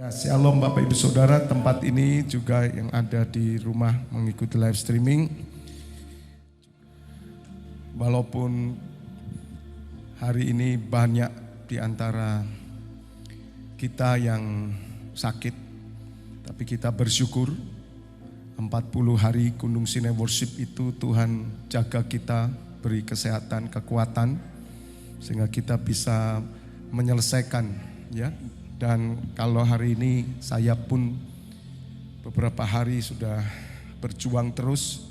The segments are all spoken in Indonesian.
Ya, shalom Bapak Ibu Saudara, tempat ini juga yang ada di rumah mengikuti live streaming. Walaupun hari ini banyak di antara kita yang sakit, tapi kita bersyukur 40 hari Gunung Sinai Worship itu Tuhan jaga kita, beri kesehatan, kekuatan, sehingga kita bisa menyelesaikan ya. Dan kalau hari ini saya pun beberapa hari sudah berjuang terus.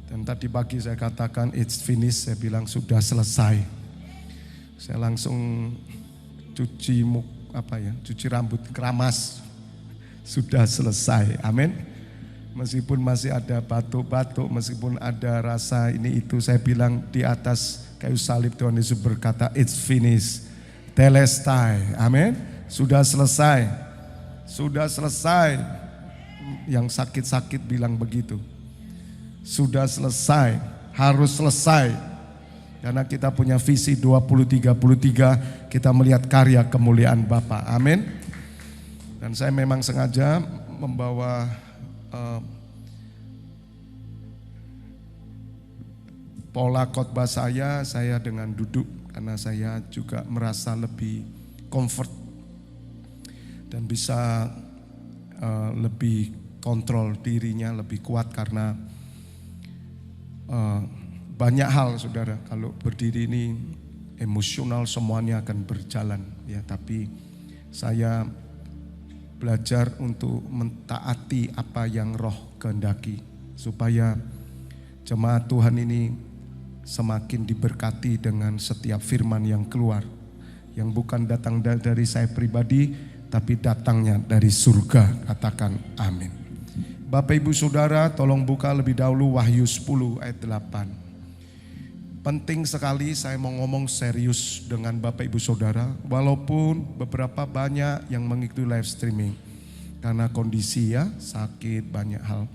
Dan tadi pagi saya katakan it's finished, saya bilang sudah selesai. Saya langsung cuci cuci rambut, keramas. Sudah selesai, amin. Meskipun masih ada batuk-batuk, meskipun ada rasa ini itu, saya bilang di atas kayu salib Tuhan Yesus berkata it's finished, telestai, amin. Sudah selesai, sudah selesai. Yang sakit-sakit bilang begitu. Sudah selesai, harus selesai. Karena kita punya visi 2033, kita melihat karya kemuliaan Bapa. Amin. Dan saya memang sengaja membawa pola khotbah saya dengan duduk. Karena saya juga merasa lebih comfort dan bisa lebih kontrol dirinya, lebih kuat karena banyak hal saudara. Kalau berdiri ini emosional semuanya akan berjalan ya, tapi saya belajar untuk mentaati apa yang Roh kehendaki supaya jemaat Tuhan ini semakin diberkati dengan setiap firman yang keluar, yang bukan datang dari saya pribadi tapi datangnya dari surga. Katakan amin. Bapak Ibu Saudara, tolong buka lebih dahulu Wahyu 10 ayat 8. Penting sekali saya mau ngomong serius dengan Bapak Ibu Saudara, walaupun beberapa banyak yang mengikuti live streaming karena kondisi ya, sakit, banyak hal.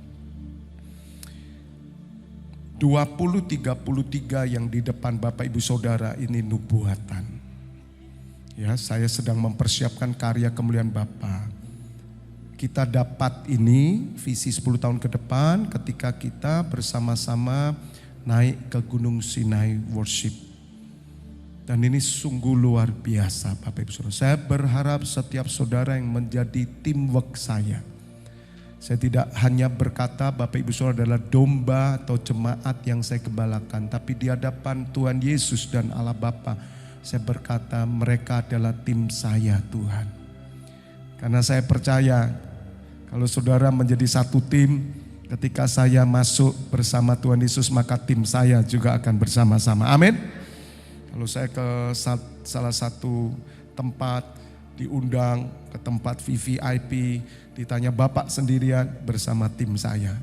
2033 yang di depan Bapak Ibu Saudara ini nubuatan. Ya, saya sedang mempersiapkan karya kemuliaan Bapa. Kita dapat ini visi 10 tahun ke depan ketika kita bersama-sama naik ke Gunung Sinai Worship. Dan ini sungguh luar biasa Bapak Ibu Saudara. Saya berharap setiap saudara yang menjadi teamwork saya. Saya tidak hanya berkata Bapak Ibu Saudara adalah domba atau jemaat yang saya gembalakan, tapi di hadapan Tuhan Yesus dan Allah Bapa, saya berkata mereka adalah tim saya Tuhan. Karena saya percaya kalau saudara menjadi satu tim, ketika saya masuk bersama Tuhan Yesus maka tim saya juga akan bersama-sama. Amin. Kalau saya ke salah satu tempat diundang ke tempat VVIP, ditanya Bapak sendirian bersama tim saya.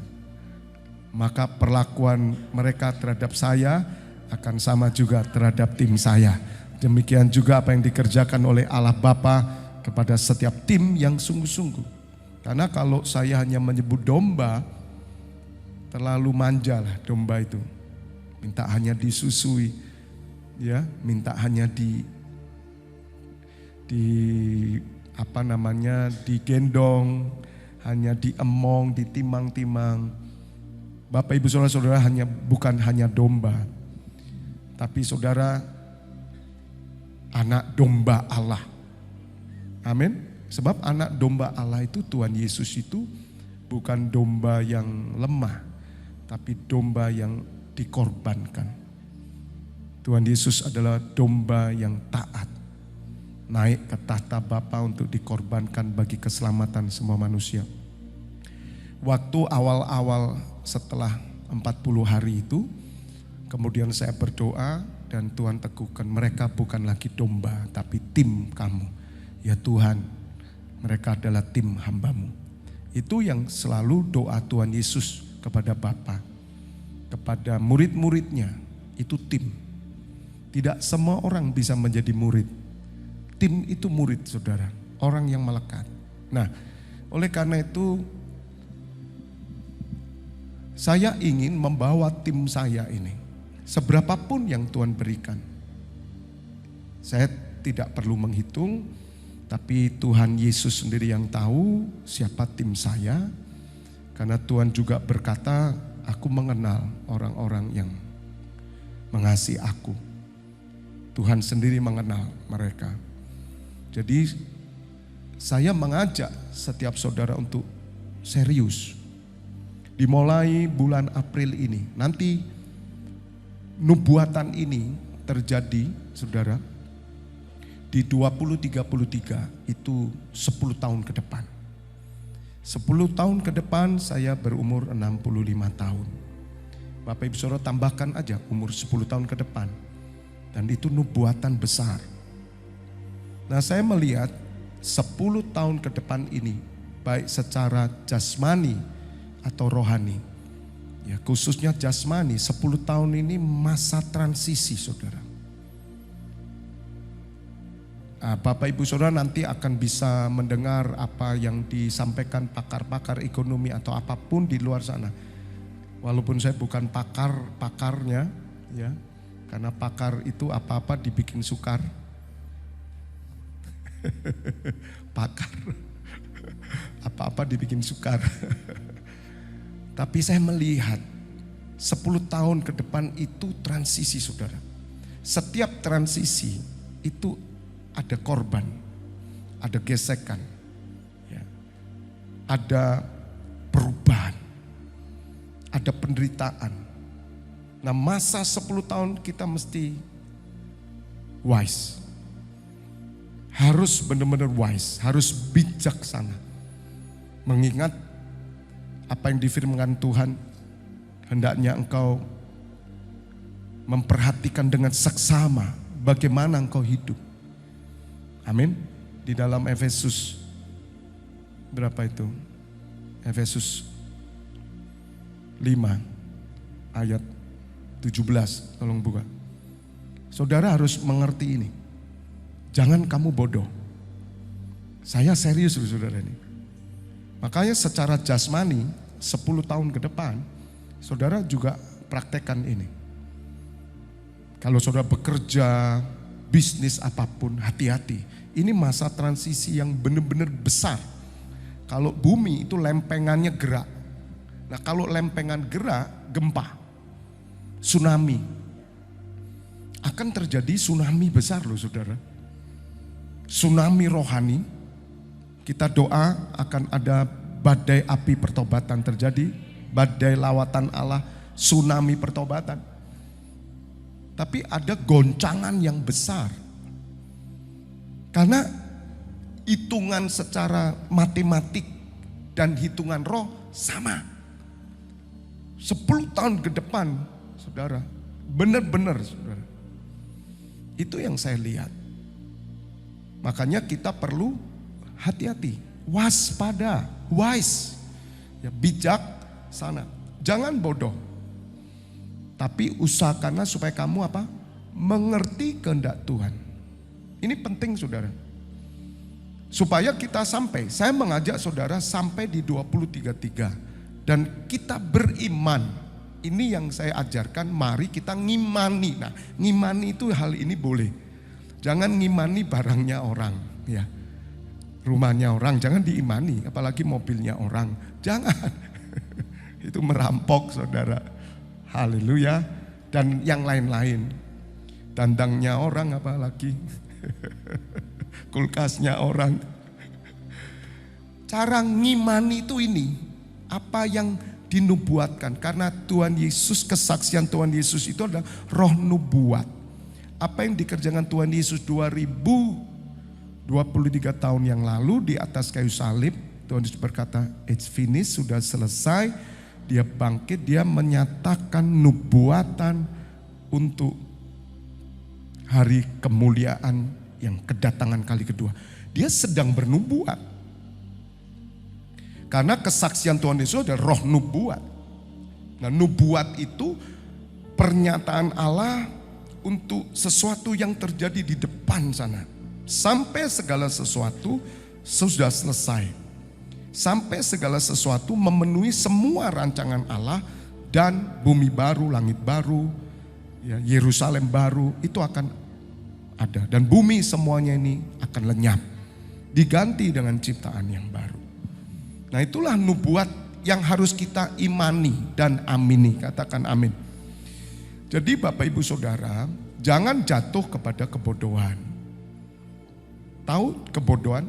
Maka perlakuan mereka terhadap saya akan sama juga terhadap tim saya. Demikian juga apa yang dikerjakan oleh Allah Bapa kepada setiap tim yang sungguh-sungguh. Karena kalau saya hanya menyebut domba, terlalu manja lah domba itu. Minta hanya disusui, ya, minta hanya digendong, hanya diemong, ditimang-timang. Bapak Ibu Saudara-saudara bukan hanya domba, tapi saudara anak domba Allah. Amin. Sebab anak domba Allah itu Tuhan Yesus itu bukan domba yang lemah, tapi domba yang dikorbankan. Tuhan Yesus adalah domba yang taat, naik ke tahta Bapa untuk dikorbankan bagi keselamatan semua manusia. Waktu awal-awal setelah 40 hari itu, kemudian saya berdoa dan Tuhan teguhkan mereka bukan lagi domba tapi tim kamu. Ya Tuhan, mereka adalah tim hambamu. Itu yang selalu doa Tuhan Yesus kepada Bapa, kepada murid-muridnya, itu tim. Tidak semua orang bisa menjadi murid. Tim itu murid saudara, orang yang melekat. Nah, oleh karena itu saya ingin membawa tim saya ini. Seberapapun yang Tuhan berikan. Saya tidak perlu menghitung, Tapi Tuhan Yesus sendiri yang tahu siapa tim saya. Karena Tuhan juga berkata, aku mengenal orang-orang yang mengasihi aku. Tuhan sendiri mengenal mereka. Jadi saya mengajak setiap saudara untuk serius. Dimulai bulan April ini. Nanti nubuatan ini terjadi, saudara, di 2033 itu 10 tahun ke depan. 10 tahun ke depan saya berumur 65 tahun. Bapak Ibu Saudara tambahkan aja umur 10 tahun ke depan. Dan itu nubuatan besar. Nah, saya melihat 10 tahun ke depan ini baik secara jasmani atau rohani. Ya, khususnya jasmani, 10 tahun ini masa transisi, saudara. Bapak Ibu Saudara nanti akan bisa mendengar apa yang disampaikan pakar-pakar ekonomi atau apapun di luar sana. Walaupun saya bukan pakarnya, ya, karena pakar itu apa-apa dibikin sukar. Pakar, apa-apa dibikin sukar. Tapi saya melihat 10 tahun ke depan itu transisi, saudara. Setiap transisi itu ada korban, ada gesekan, ya, ada perubahan, ada penderitaan. Nah, masa 10 tahun kita mesti wise. Harus benar-benar wise, harus bijaksana. Mengingat apa yang difirmankan Tuhan, hendaknya engkau memperhatikan dengan seksama bagaimana engkau hidup. Amin. Di dalam Efesus berapa itu? Efesus 5 ayat 17, tolong buka. Saudara harus mengerti ini. Jangan kamu bodoh. Saya serius saudara ini. Makanya secara jasmani 10 tahun ke depan, saudara juga praktekkan ini. Kalau saudara bekerja, bisnis apapun, hati-hati. Ini masa transisi yang benar-benar besar. Kalau bumi itu lempengannya gerak. Nah, kalau lempengan gerak, gempa, tsunami. Akan terjadi tsunami besar loh, saudara. Tsunami rohani. Kita doa akan ada badai api pertobatan terjadi, badai lawatan Allah, tsunami pertobatan. Tapi ada goncangan yang besar. Karena hitungan secara matematik dan hitungan roh sama. 10 tahun ke depan, saudara, benar-benar, saudara. Itu yang saya lihat. Makanya kita perlu hati-hati, waspada, wise, ya, bijak sana. Jangan bodoh. Tapi usahakanlah supaya kamu apa? Mengerti kehendak Tuhan. Ini penting, saudara. Supaya kita sampai, saya mengajak saudara sampai di 2033 dan kita beriman. Ini yang saya ajarkan, mari kita ngimani. Nah, ngimani itu hal ini boleh. Jangan ngimani barangnya orang, ya. Rumahnya orang jangan diimani, apalagi mobilnya orang. Jangan. Itu merampok, saudara. Haleluya. Dan yang lain-lain. Dandangnya orang apalagi. Kulkasnya orang. Cara ngimani itu ini. Apa yang dinubuatkan. Karena Tuhan Yesus, kesaksian Tuhan Yesus itu adalah roh nubuat. Apa yang dikerjakan Tuhan Yesus 2023 tahun yang lalu di atas kayu salib. Tuhan Yesus berkata, it's finished, sudah selesai. Dia bangkit, dia menyatakan nubuatan untuk hari kemuliaan yang kedatangan kali kedua. Dia sedang bernubuat. Karena kesaksian Tuhan Yesus adalah roh nubuat. Nah, nubuat itu pernyataan Allah untuk sesuatu yang terjadi di depan sana. Sampai segala sesuatu sudah selesai. Sampai segala sesuatu memenuhi semua rancangan Allah dan bumi baru, langit baru, ya, Yerusalem baru itu akan ada. Dan bumi semuanya ini akan lenyap. diganti dengan ciptaan yang baru. Nah, itulah nubuat yang harus kita imani dan amini. Katakan amin. Jadi Bapak Ibu Saudara, jangan jatuh kepada kebodohan. Tahu kebodohan?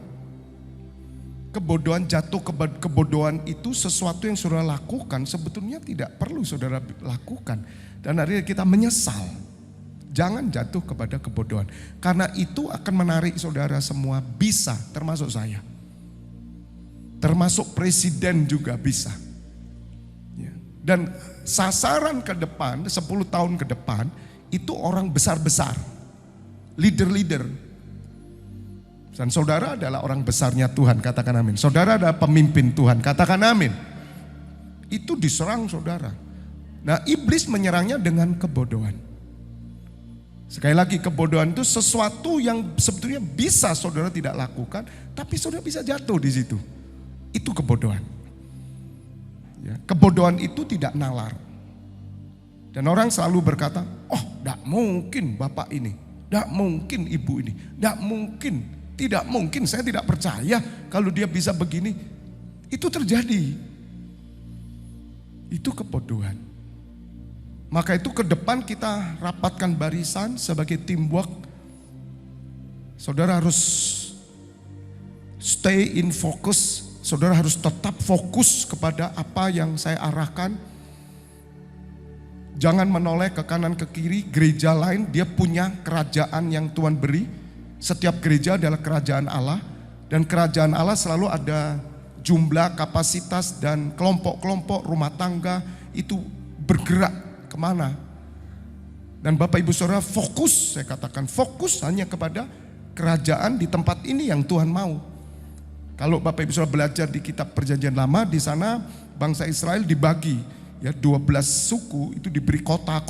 Kebodohan, jatuh ke kebodohan itu sesuatu yang saudara lakukan sebetulnya tidak perlu saudara lakukan. Dan akhirnya kita menyesal. Jangan jatuh kepada kebodohan. Karena itu akan menarik saudara semua bisa, termasuk saya. Termasuk presiden juga bisa. Ya. Dan sasaran ke depan, 10 tahun ke depan, itu orang besar-besar. Leader-leader. Dan saudara adalah orang besarnya Tuhan, katakan amin. Saudara adalah pemimpin Tuhan, katakan amin. Itu diserang saudara. Nah, iblis menyerangnya dengan kebodohan. Sekali lagi, kebodohan itu sesuatu yang sebetulnya bisa saudara tidak lakukan, tapi saudara bisa jatuh di situ. Itu kebodohan. Ya, kebodohan itu tidak nalar. Dan orang selalu berkata, oh tidak mungkin bapak ini, tidak mungkin ibu ini, tidak mungkin. Tidak mungkin, saya tidak percaya kalau dia bisa begini. Itu terjadi. Itu kebodohan. Maka itu ke depan kita rapatkan barisan sebagai teamwork. Saudara harus stay in focus. Saudara harus tetap fokus kepada apa yang saya arahkan. Jangan menoleh ke kanan ke kiri. Gereja lain dia punya kerajaan yang Tuhan beri. Setiap gereja adalah kerajaan Allah, dan kerajaan Allah selalu ada jumlah, kapasitas, dan kelompok-kelompok rumah tangga itu bergerak kemana. Dan Bapak Ibu Saudara fokus, saya katakan fokus hanya kepada kerajaan di tempat ini yang Tuhan mau. Kalau Bapak Ibu Saudara belajar di kitab Perjanjian Lama, di sana bangsa Israel dibagi, ya 12 suku itu diberi kota.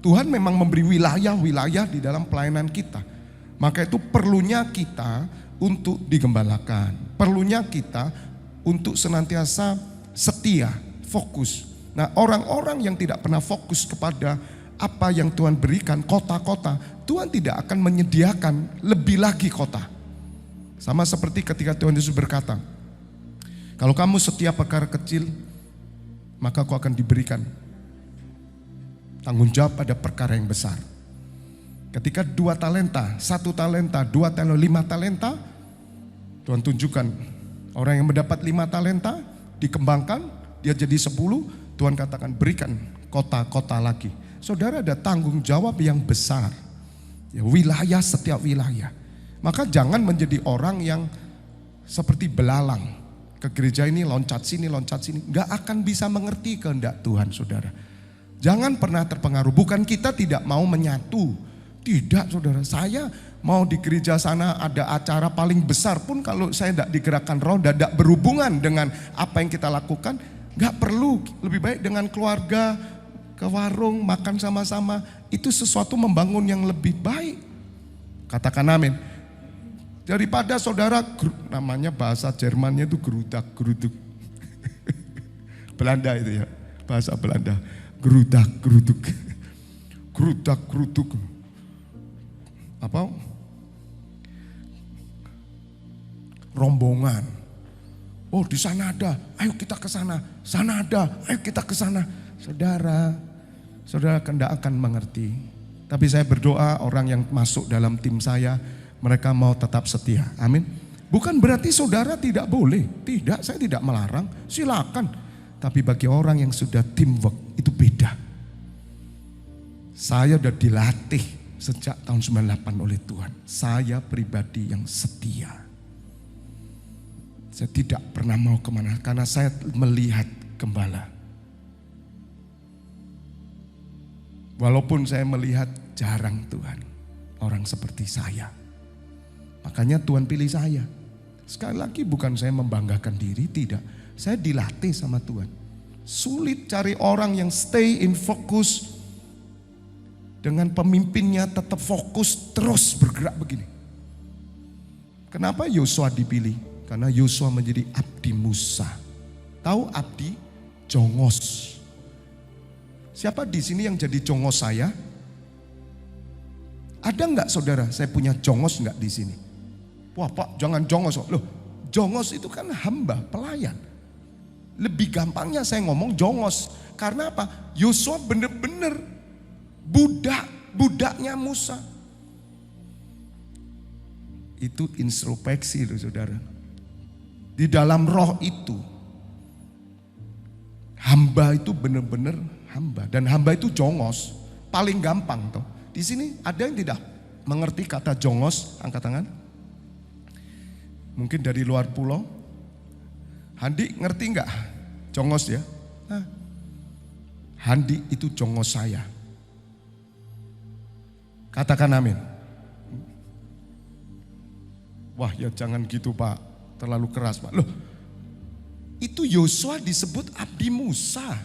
Tuhan memang memberi wilayah-wilayah di dalam pelayanan kita. Maka itu perlunya kita untuk digembalakan. Perlunya kita untuk senantiasa setia, fokus. Nah, orang-orang yang tidak pernah fokus kepada apa yang Tuhan berikan, kota-kota, Tuhan tidak akan menyediakan lebih lagi kota. Sama seperti ketika Tuhan Yesus berkata, kalau kamu setia perkara kecil, maka kau akan diberikan tanggung jawab pada perkara yang besar. Ketika 2 talenta, 1 talenta, 2 talenta, 5 talenta, Tuhan tunjukkan orang yang mendapat 5 talenta, dikembangkan, dia jadi 10, Tuhan katakan berikan kota-kota lagi. Saudara ada tanggung jawab yang besar. Ya, wilayah, setiap wilayah. Maka jangan menjadi orang yang seperti belalang. Ke gereja ini loncat sini, gak akan bisa mengerti kehendak Tuhan saudara. Jangan pernah terpengaruh. Bukan kita tidak mau menyatu. Tidak saudara. Saya mau di gereja sana ada acara paling besar pun kalau saya tidak digerakkan roh, tidak berhubungan dengan apa yang kita lakukan. Gak perlu. Lebih baik dengan keluarga, ke warung, makan sama-sama. Itu sesuatu membangun yang lebih baik. Katakan amin. Daripada saudara, namanya bahasa Jermannya itu geruduk. Belanda itu ya. Bahasa Belanda. Gerudak-geruduk. Apa? Rombongan. Oh, di sana ada. Ayo kita ke sana. Sana ada. Ayo kita ke sana. Saudara tidak akan mengerti. Tapi saya berdoa orang yang masuk dalam tim saya, mereka mau tetap setia. Amin. Bukan berarti saudara tidak boleh. Tidak, saya tidak melarang. Silakan. Tapi bagi orang yang sudah teamwork itu beda. Saya sudah dilatih sejak tahun 98 oleh Tuhan. Saya pribadi yang setia. Saya tidak pernah mau kemana karena saya melihat gembala. Walaupun saya melihat jarang Tuhan orang seperti saya. Makanya Tuhan pilih saya. Sekali lagi bukan saya membanggakan diri, tidak. Saya dilatih sama Tuhan. Sulit cari orang yang stay in focus. Dengan pemimpinnya tetap fokus terus bergerak begini. Kenapa Yosua dipilih? Karena Yosua menjadi abdi Musa. Tahu abdi? Jongos. Siapa di sini yang jadi jongos saya? Ada enggak saudara? Saya punya jongos enggak di sini? Wah Pak jangan jongos. Loh jongos itu kan hamba, pelayan. Lebih gampangnya saya ngomong jongos. Karena apa? Yosua bener-bener budaknya Musa. Itu introspeksi loh saudara. Di dalam roh itu, hamba itu benar-benar hamba. Dan hamba itu jongos, paling gampang toh. Di sini ada yang tidak mengerti kata jongos, angkat tangan. Mungkin dari luar pulau. Handi ngerti enggak? Jongos ya. Nah, Handi itu jongos saya. Katakan amin. Wah ya jangan gitu Pak, terlalu keras Pak. Loh, itu Yosua disebut abdi Musa.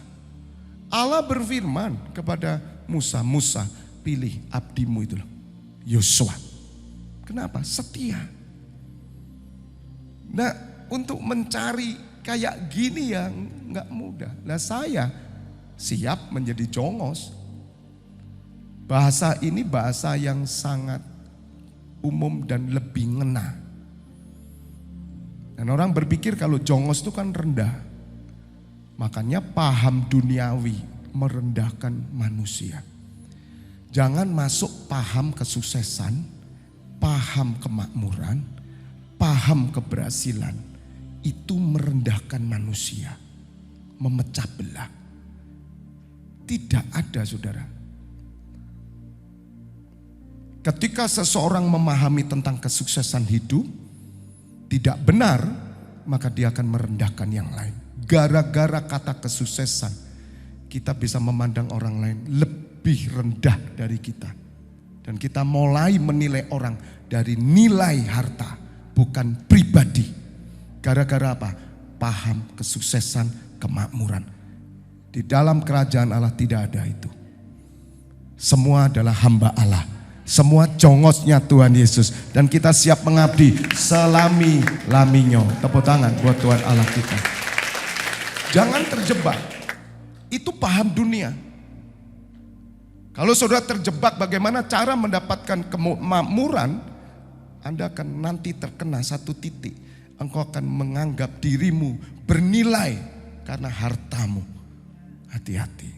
Allah berfirman kepada Musa, Musa pilih abdimu itu loh, Yosua. Kenapa? Setia. Nah untuk mencari kayak gini ya nggak mudah. Nah saya siap menjadi jongos. Bahasa ini bahasa yang sangat umum dan lebih ngena. Dan orang berpikir kalau jongos itu kan rendah. Makanya paham duniawi merendahkan manusia. Jangan masuk paham kesuksesan, paham kemakmuran, paham keberhasilan. Itu merendahkan manusia, memecah belah. Tidak ada saudara. Ketika seseorang memahami tentang kesuksesan hidup tidak benar, maka dia akan merendahkan yang lain. Gara-gara kata kesuksesan, kita bisa memandang orang lain lebih rendah dari kita. Dan kita mulai menilai orang dari nilai harta, bukan pribadi. Gara-gara apa? Paham kesuksesan, kemakmuran. Di dalam kerajaan Allah tidak ada itu. Semua adalah hamba Allah. Semua jongosnya Tuhan Yesus. Dan kita siap mengabdi selami-laminya. Tepuk tangan buat Tuhan Allah kita. Jangan terjebak. Itu paham dunia. Kalau saudara terjebak bagaimana cara mendapatkan kemakmuran, Anda akan nanti terkena satu titik. Engkau akan menganggap dirimu bernilai karena hartamu. Hati-hati.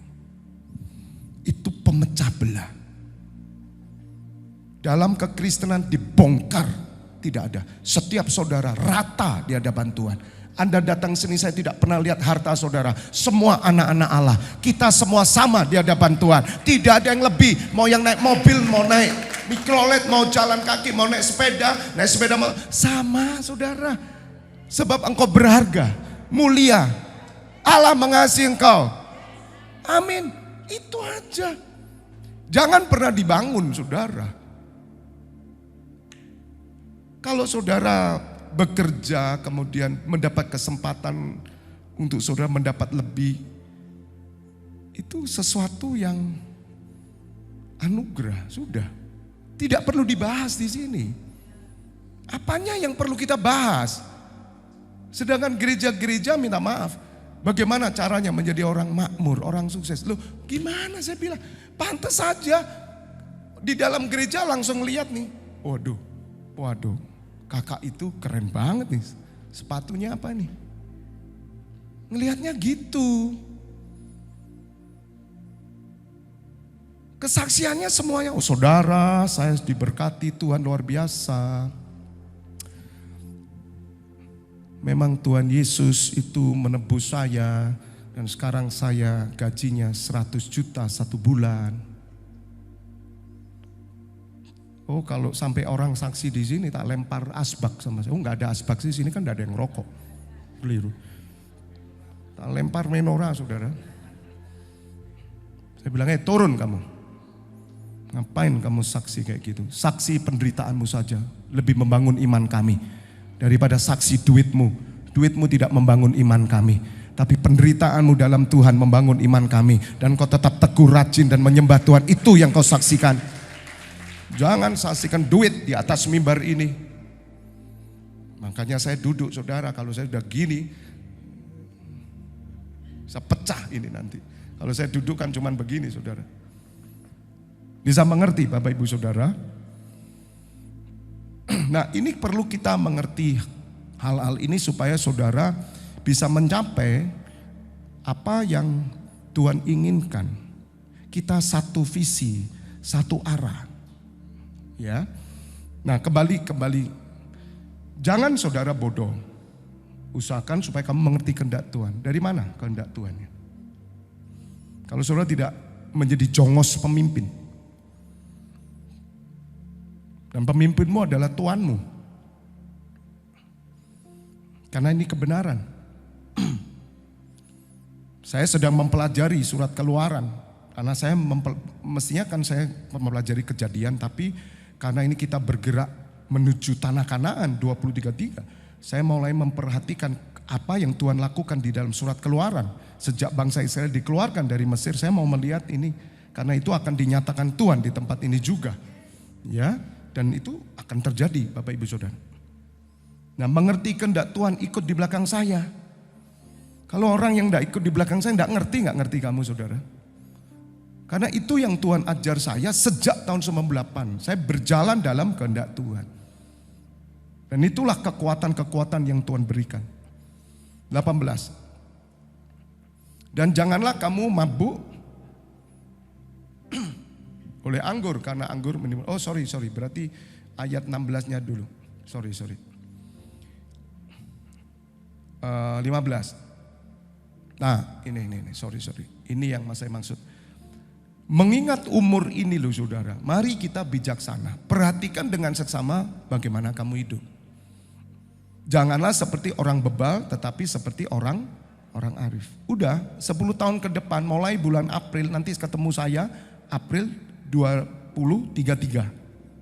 Itu pemecah belah. Dalam kekristenan dibongkar, tidak ada. Setiap saudara rata di hadapan Tuhan. Anda datang sini saya tidak pernah lihat harta saudara. Semua anak-anak Allah. Kita semua sama di hadapan Tuhan. Tidak ada yang lebih. Mau yang naik mobil, mau naik mikrolet, mau jalan kaki, mau naik sepeda mau. Sama saudara. Sebab engkau berharga, mulia. Allah mengasihi engkau. Amin. Itu aja. Jangan pernah dibangun saudara. Kalau saudara bekerja kemudian mendapat kesempatan untuk saudara mendapat lebih, itu sesuatu yang anugerah, sudah. Tidak perlu dibahas di sini. Apanya yang perlu kita bahas? Sedangkan gereja-gereja minta maaf. Bagaimana caranya menjadi orang makmur, orang sukses? Loh gimana saya bilang? Pantas saja di dalam gereja langsung lihat nih. Waduh, kakak itu keren banget nih. Sepatunya apa nih? Ngelihatnya gitu. Kesaksiannya semuanya, oh saudara saya diberkati Tuhan luar biasa. Memang Tuhan Yesus itu menebus saya dan sekarang saya gajinya 100 juta satu bulan. Oh kalau sampai orang saksi di sini tak lempar asbak sama saya. Oh nggak ada asbak di sini kan nggak ada yang rokok. Keliru. Tak lempar menorah saudara. Saya bilangnya turun kamu. Ngapain kamu saksi kayak gitu? Saksi penderitaanmu saja lebih membangun iman kami. Daripada saksi duitmu. Duitmu tidak membangun iman kami. Tapi penderitaanmu dalam Tuhan membangun iman kami. Dan kau tetap teguh rajin dan menyembah Tuhan. Itu yang kau saksikan. Jangan saksikan duit di atas mimbar ini. Makanya saya duduk saudara. Kalau saya udah gini. Saya pecah ini nanti. Kalau saya duduk kan cuman begini saudara. Bisa mengerti Bapak Ibu Saudara? Nah, ini perlu kita mengerti hal-hal ini supaya saudara bisa mencapai apa yang Tuhan inginkan. Kita satu visi, satu arah. Ya. Nah, kembali. Jangan saudara bodoh. Usahakan supaya kamu mengerti kehendak Tuhan. Dari mana kehendak Tuhannya? Kalau saudara tidak menjadi jongos pemimpin. Dan pemimpinmu adalah Tuhanmu. Karena ini kebenaran. Saya sedang mempelajari surat Keluaran. Karena saya mestinya kan saya mempelajari Kejadian. Tapi karena ini kita bergerak menuju tanah Kanaan 2033. Saya mulai memperhatikan apa yang Tuhan lakukan di dalam surat Keluaran. Sejak bangsa Israel dikeluarkan dari Mesir, saya mau melihat ini. Karena itu akan dinyatakan Tuhan di tempat ini juga. Ya, dan itu akan terjadi Bapak Ibu Saudara. Nah, mengerti kehendak Tuhan ikut di belakang saya. Kalau orang yang tidak ikut di belakang saya nggak ngerti kamu saudara. Karena itu yang Tuhan ajar saya sejak tahun 98. Saya berjalan dalam kehendak Tuhan. Dan itulah kekuatan-kekuatan yang Tuhan berikan. 18. Dan janganlah kamu mabuk oleh anggur, karena anggur menimbulkan. Oh sorry, berarti ayat 16-nya dulu. Sorry. 15. Nah ini, sorry. Ini yang saya maksud. Mengingat umur ini loh saudara, mari kita bijaksana. Perhatikan dengan seksama bagaimana kamu hidup. Janganlah seperti orang bebal, tetapi seperti orang arif. Udah 10 tahun ke depan, mulai bulan April, nanti ketemu saya April 2033.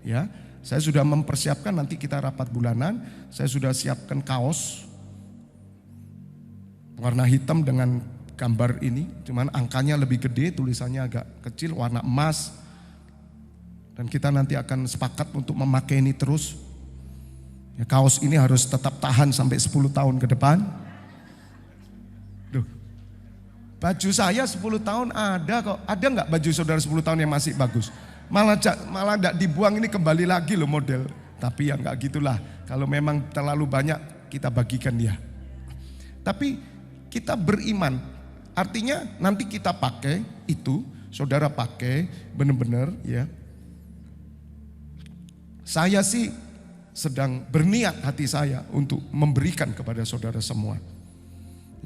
Ya, saya sudah mempersiapkan, nanti kita rapat bulanan. Saya sudah siapkan kaos warna hitam dengan gambar ini, cuman angkanya lebih gede, tulisannya agak kecil, warna emas. Dan kita nanti akan sepakat untuk memakai ini terus. Ya, kaos ini harus tetap tahan sampai 10 tahun ke depan. Duh, baju saya 10 tahun ada kok. Ada nggak baju saudara 10 tahun yang masih bagus? Malah nggak dibuang, ini kembali lagi loh model. Tapi ya nggak gitulah. Kalau memang terlalu banyak kita bagikan dia. Tapi kita beriman, artinya nanti kita pakai itu, saudara pakai benar-benar ya. Saya sih sedang berniat hati saya untuk memberikan kepada saudara semua.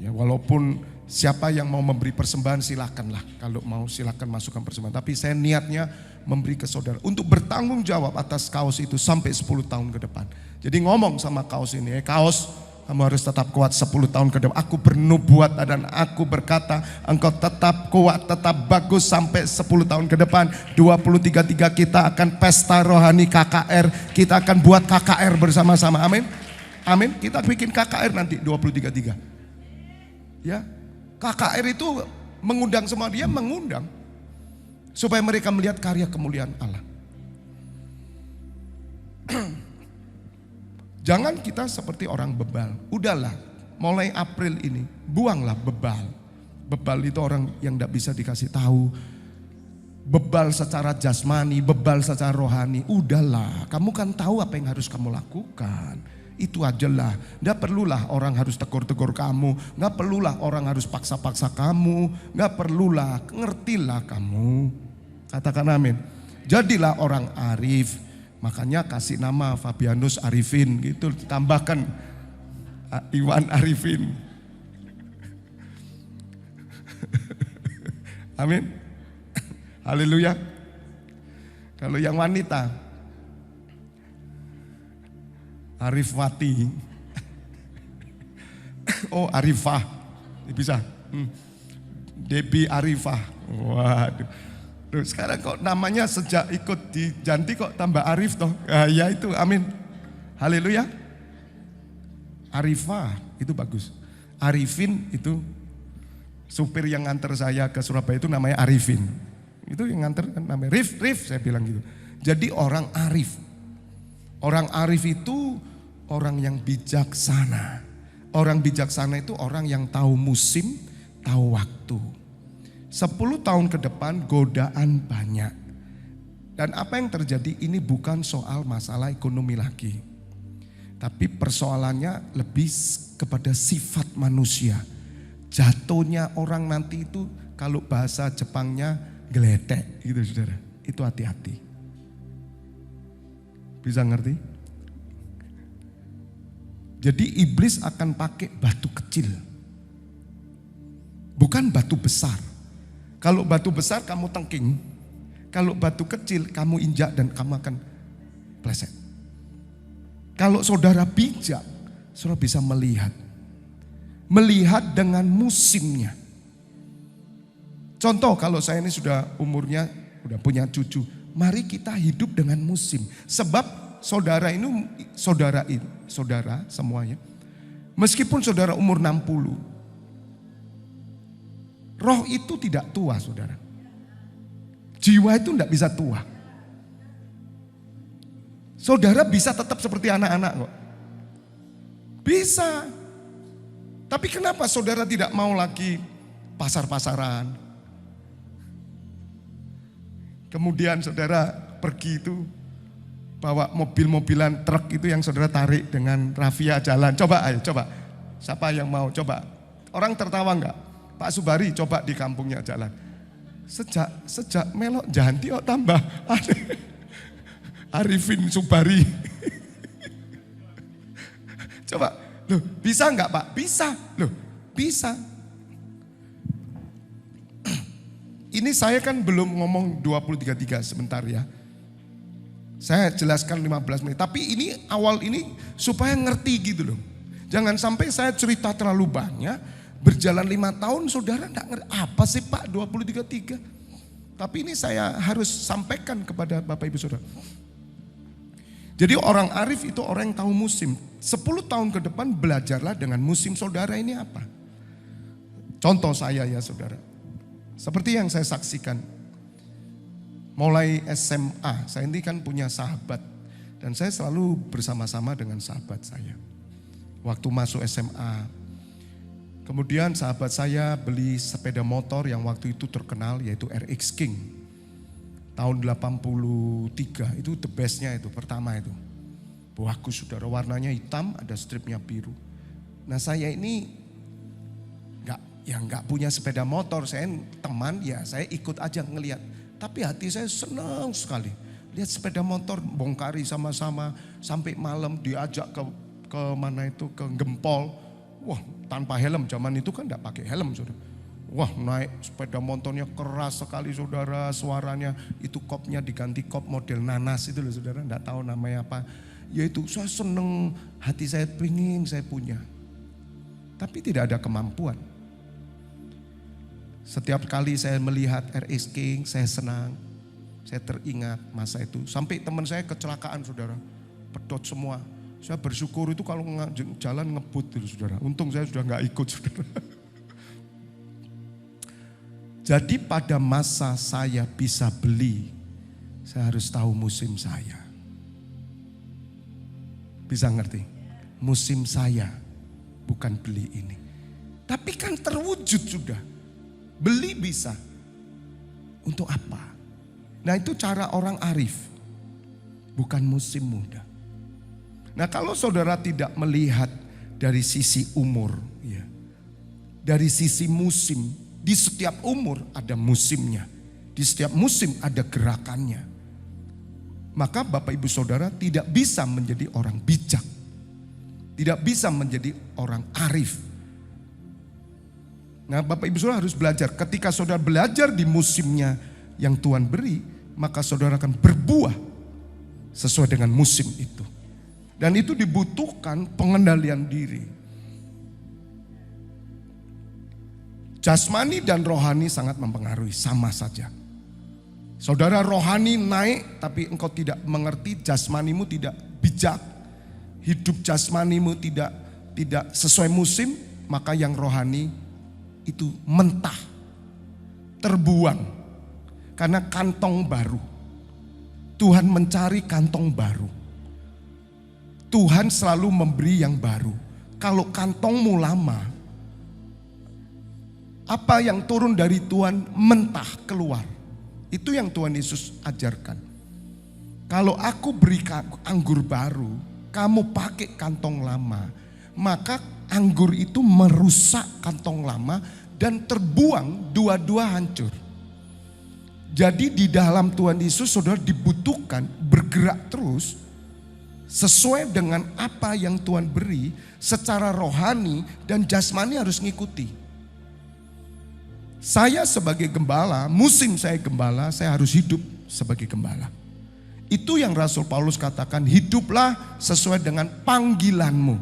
Ya, walaupun siapa yang mau memberi persembahan silakanlah, kalau mau silakan masukkan persembahan. Tapi saya niatnya memberi ke saudara untuk bertanggung jawab atas kaos itu sampai 10 tahun ke depan. Jadi ngomong sama kaos ini, kaos, kamu harus tetap kuat 10 tahun ke depan. Aku bernubuat dan aku berkata, engkau tetap kuat, tetap bagus sampai 10 tahun ke depan. 2033 kita akan pesta rohani KKR. Kita akan buat KKR bersama-sama. Amin. Amin. Kita bikin KKR nanti 2033. Ya. KKR itu mengundang semua, dia mengundang supaya mereka melihat karya kemuliaan Allah. Jangan kita seperti orang bebal. Udahlah, mulai April ini buanglah bebal. Bebal itu orang yang tidak bisa dikasih tahu. Bebal secara jasmani, bebal secara rohani. Udahlah, kamu kan tahu apa yang harus kamu lakukan. Itu ajalah. Tidak perlulah orang harus tegur-tegur kamu. Tidak perlulah orang harus paksa-paksa kamu. Tidak perlulah, ngertilah kamu. Katakan amin. Jadilah orang arif. Makanya kasih nama Fabianus Arifin gitu, tambahkan Iwan Arifin. Amin. Haleluya. Kalau yang wanita Arifwati. Oh, Arifah. Bisa. Debbie Arifah. Waduh. Loh, sekarang kok namanya sejak ikut di Janti kok tambah Arif toh? Ya itu, amin. Haleluya. Arifah itu bagus. Arifin itu supir yang nganter saya ke Surabaya itu namanya Arifin. Itu yang nganter kan namanya Rif saya bilang gitu. Jadi orang arif. Orang arif itu orang yang bijaksana. Orang bijaksana itu orang yang tahu musim, tahu waktu. 10 tahun ke depan godaan banyak. Dan apa yang terjadi ini bukan soal masalah ekonomi lagi. Tapi persoalannya lebih kepada sifat manusia. Jatuhnya orang nanti itu kalau bahasa Jepangnya geletek gitu saudara. Itu hati-hati. Bisa ngerti? Jadi iblis akan pakai batu kecil. Bukan batu besar. Kalau batu besar kamu tengking. Kalau batu kecil kamu injak dan kamu akan pleset. Kalau saudara bijak, saudara bisa melihat. Melihat dengan musimnya. Contoh kalau saya ini sudah umurnya, udah punya cucu. Mari kita hidup dengan musim. Sebab saudara semuanya. Meskipun saudara umur 60. Roh itu tidak tua saudara. Jiwa itu tidak bisa tua. Saudara bisa tetap seperti anak-anak kok. Bisa. Tapi kenapa saudara tidak mau lagi pasar-pasaran? Kemudian saudara pergi itu bawa mobil-mobilan truk itu yang saudara tarik dengan rafia jalan. Coba ayo, coba. Siapa yang mau coba? Orang tertawa enggak? Pak Subari coba di kampungnya jalan. Sejak melok janti kok tambah. Arifin Subari. Coba, loh bisa enggak Pak? Bisa, loh bisa. Ini saya kan belum ngomong 20-33 sebentar ya. Saya jelaskan 15 menit. Tapi ini awal ini supaya ngerti gitu loh. Jangan sampai saya cerita terlalu banyak. Berjalan 5 tahun saudara enggak ngerti. Apa sih Pak 20-33? Tapi ini saya harus sampaikan kepada Bapak Ibu Saudara. Jadi orang arif itu orang yang tahu musim. 10 tahun ke depan belajarlah dengan musim saudara ini apa. Contoh saya ya saudara. Seperti yang saya saksikan. Mulai SMA, saya ini kan punya sahabat. Dan saya selalu bersama-sama dengan sahabat saya. Waktu masuk SMA. Kemudian sahabat saya beli sepeda motor yang waktu itu terkenal yaitu RX King. Tahun 83 itu the bestnya itu pertama itu. Bagus saudara, warnanya hitam ada stripnya biru. Nah saya ini nggak punya sepeda motor, saya teman ya saya ikut aja ngelihat. Tapi hati saya senang sekali. Lihat sepeda motor bongkari sama-sama sampai malam diajak ke mana itu ke Gempol. Wah tanpa helm, zaman itu kan nggak pakai helm saudara. Wah naik sepeda motornya keras sekali saudara, suaranya itu kopnya diganti kop model nanas itu loh saudara, enggak tahu namanya apa. Yaitu saya seneng, hati saya pengen saya punya. Tapi tidak ada kemampuan. Setiap kali saya melihat RX King saya senang, saya teringat masa itu. Sampai teman saya kecelakaan saudara, pedot semua. Saya bersyukur itu kalau jalan ngebut itu saudara, untung saya sudah enggak ikut saudara. Jadi pada masa saya bisa beli, saya harus tahu musim saya. Bisa ngerti? Musim saya, bukan beli ini. Tapi kan terwujud sudah. Beli bisa. Untuk apa? Nah itu cara orang arif. Bukan musim muda. Nah kalau saudara tidak melihat dari sisi umur, ya, dari sisi musim, di setiap umur ada musimnya. Di setiap musim ada gerakannya. Maka Bapak Ibu Saudara tidak bisa menjadi orang bijak. Tidak bisa menjadi orang arif. Nah Bapak Ibu Saudara harus belajar. Ketika saudara belajar di musimnya yang Tuhan beri, maka saudara akan berbuah sesuai dengan musim itu. Dan itu dibutuhkan pengendalian diri. Jasmani dan rohani sangat mempengaruhi, sama saja. Saudara rohani naik tapi engkau tidak mengerti, jasmanimu tidak bijak, hidup jasmanimu tidak sesuai musim, maka yang rohani itu mentah, terbuang. Karena kantong baru. Tuhan mencari kantong baru. Tuhan selalu memberi yang baru. Kalau kantongmu lama, apa yang turun dari Tuhan mentah keluar. Itu yang Tuhan Yesus ajarkan. Kalau aku beri anggur baru, kamu pakai kantong lama, maka anggur itu merusak kantong lama dan terbuang, dua-dua hancur. Jadi di dalam Tuhan Yesus saudara dibutuhkan bergerak terus sesuai dengan apa yang Tuhan beri secara rohani dan jasmani harus ngikuti. Saya sebagai gembala, musim saya gembala, saya harus hidup sebagai gembala. Itu yang Rasul Paulus katakan, hiduplah sesuai dengan panggilanmu.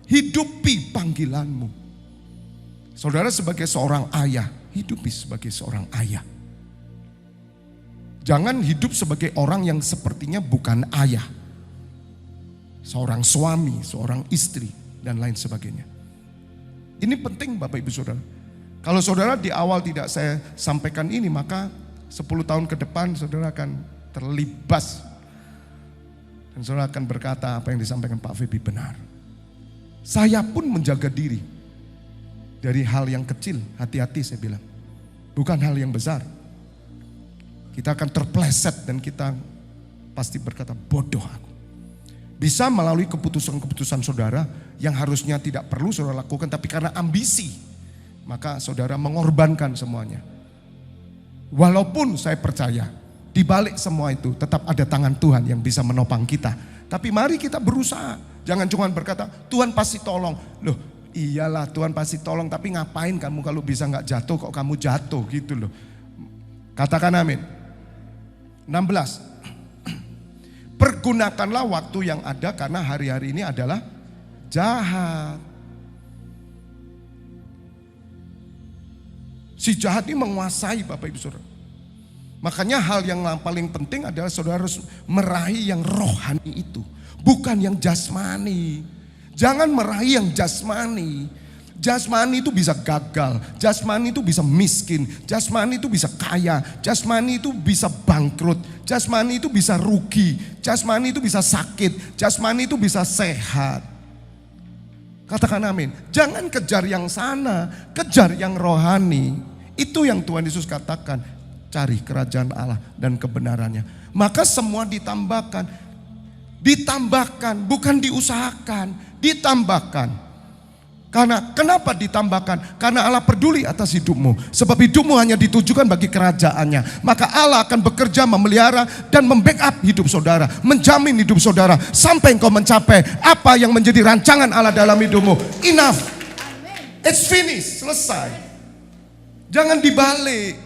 Hidupi panggilanmu. Saudara sebagai seorang ayah, hidupi sebagai seorang ayah. Jangan hidup sebagai orang yang sepertinya bukan ayah. Seorang suami, seorang istri, dan lain sebagainya. Ini penting Bapak Ibu Saudara. Kalau saudara di awal tidak saya sampaikan ini, maka 10 tahun ke depan saudara akan terlibas. Dan saudara akan berkata apa yang disampaikan Pak Febi benar. Saya pun menjaga diri dari hal yang kecil, hati-hati saya bilang. Bukan hal yang besar. Kita akan terpleset dan kita pasti berkata bodoh aku. Bisa melalui keputusan-keputusan saudara yang harusnya tidak perlu saudara lakukan, tapi karena ambisi. Maka saudara mengorbankan semuanya. Walaupun saya percaya di balik semua itu tetap ada tangan Tuhan yang bisa menopang kita. Tapi mari kita berusaha. Jangan cuma berkata Tuhan pasti tolong. Loh iyalah Tuhan pasti tolong, tapi ngapain kamu kalau bisa gak jatuh kok kamu jatuh gitu loh. Katakan amin. 16. Pergunakanlah waktu yang ada karena hari-hari ini adalah jahat. Si jahat ini menguasai Bapak Ibu Saudara. Makanya hal yang paling penting adalah saudara harus meraih yang rohani itu. Bukan yang jasmani. Jangan meraih yang jasmani. Jasmani itu bisa gagal. Jasmani itu bisa miskin. Jasmani itu bisa kaya. Jasmani itu bisa bangkrut. Jasmani itu bisa rugi. Jasmani itu bisa sakit. Jasmani itu bisa sehat. Katakan amin. Jangan kejar yang sana. Kejar yang rohani. Itu yang Tuhan Yesus katakan, cari kerajaan Allah dan kebenarannya. Maka semua ditambahkan. Ditambahkan, bukan diusahakan, ditambahkan. Karena kenapa ditambahkan? Karena Allah peduli atas hidupmu. Sebab hidupmu hanya ditujukan bagi kerajaannya. Maka Allah akan bekerja memelihara dan membackup hidup saudara. Menjamin hidup saudara sampai engkau mencapai apa yang menjadi rancangan Allah dalam hidupmu. Enough. It's finished, selesai. Jangan dibalik.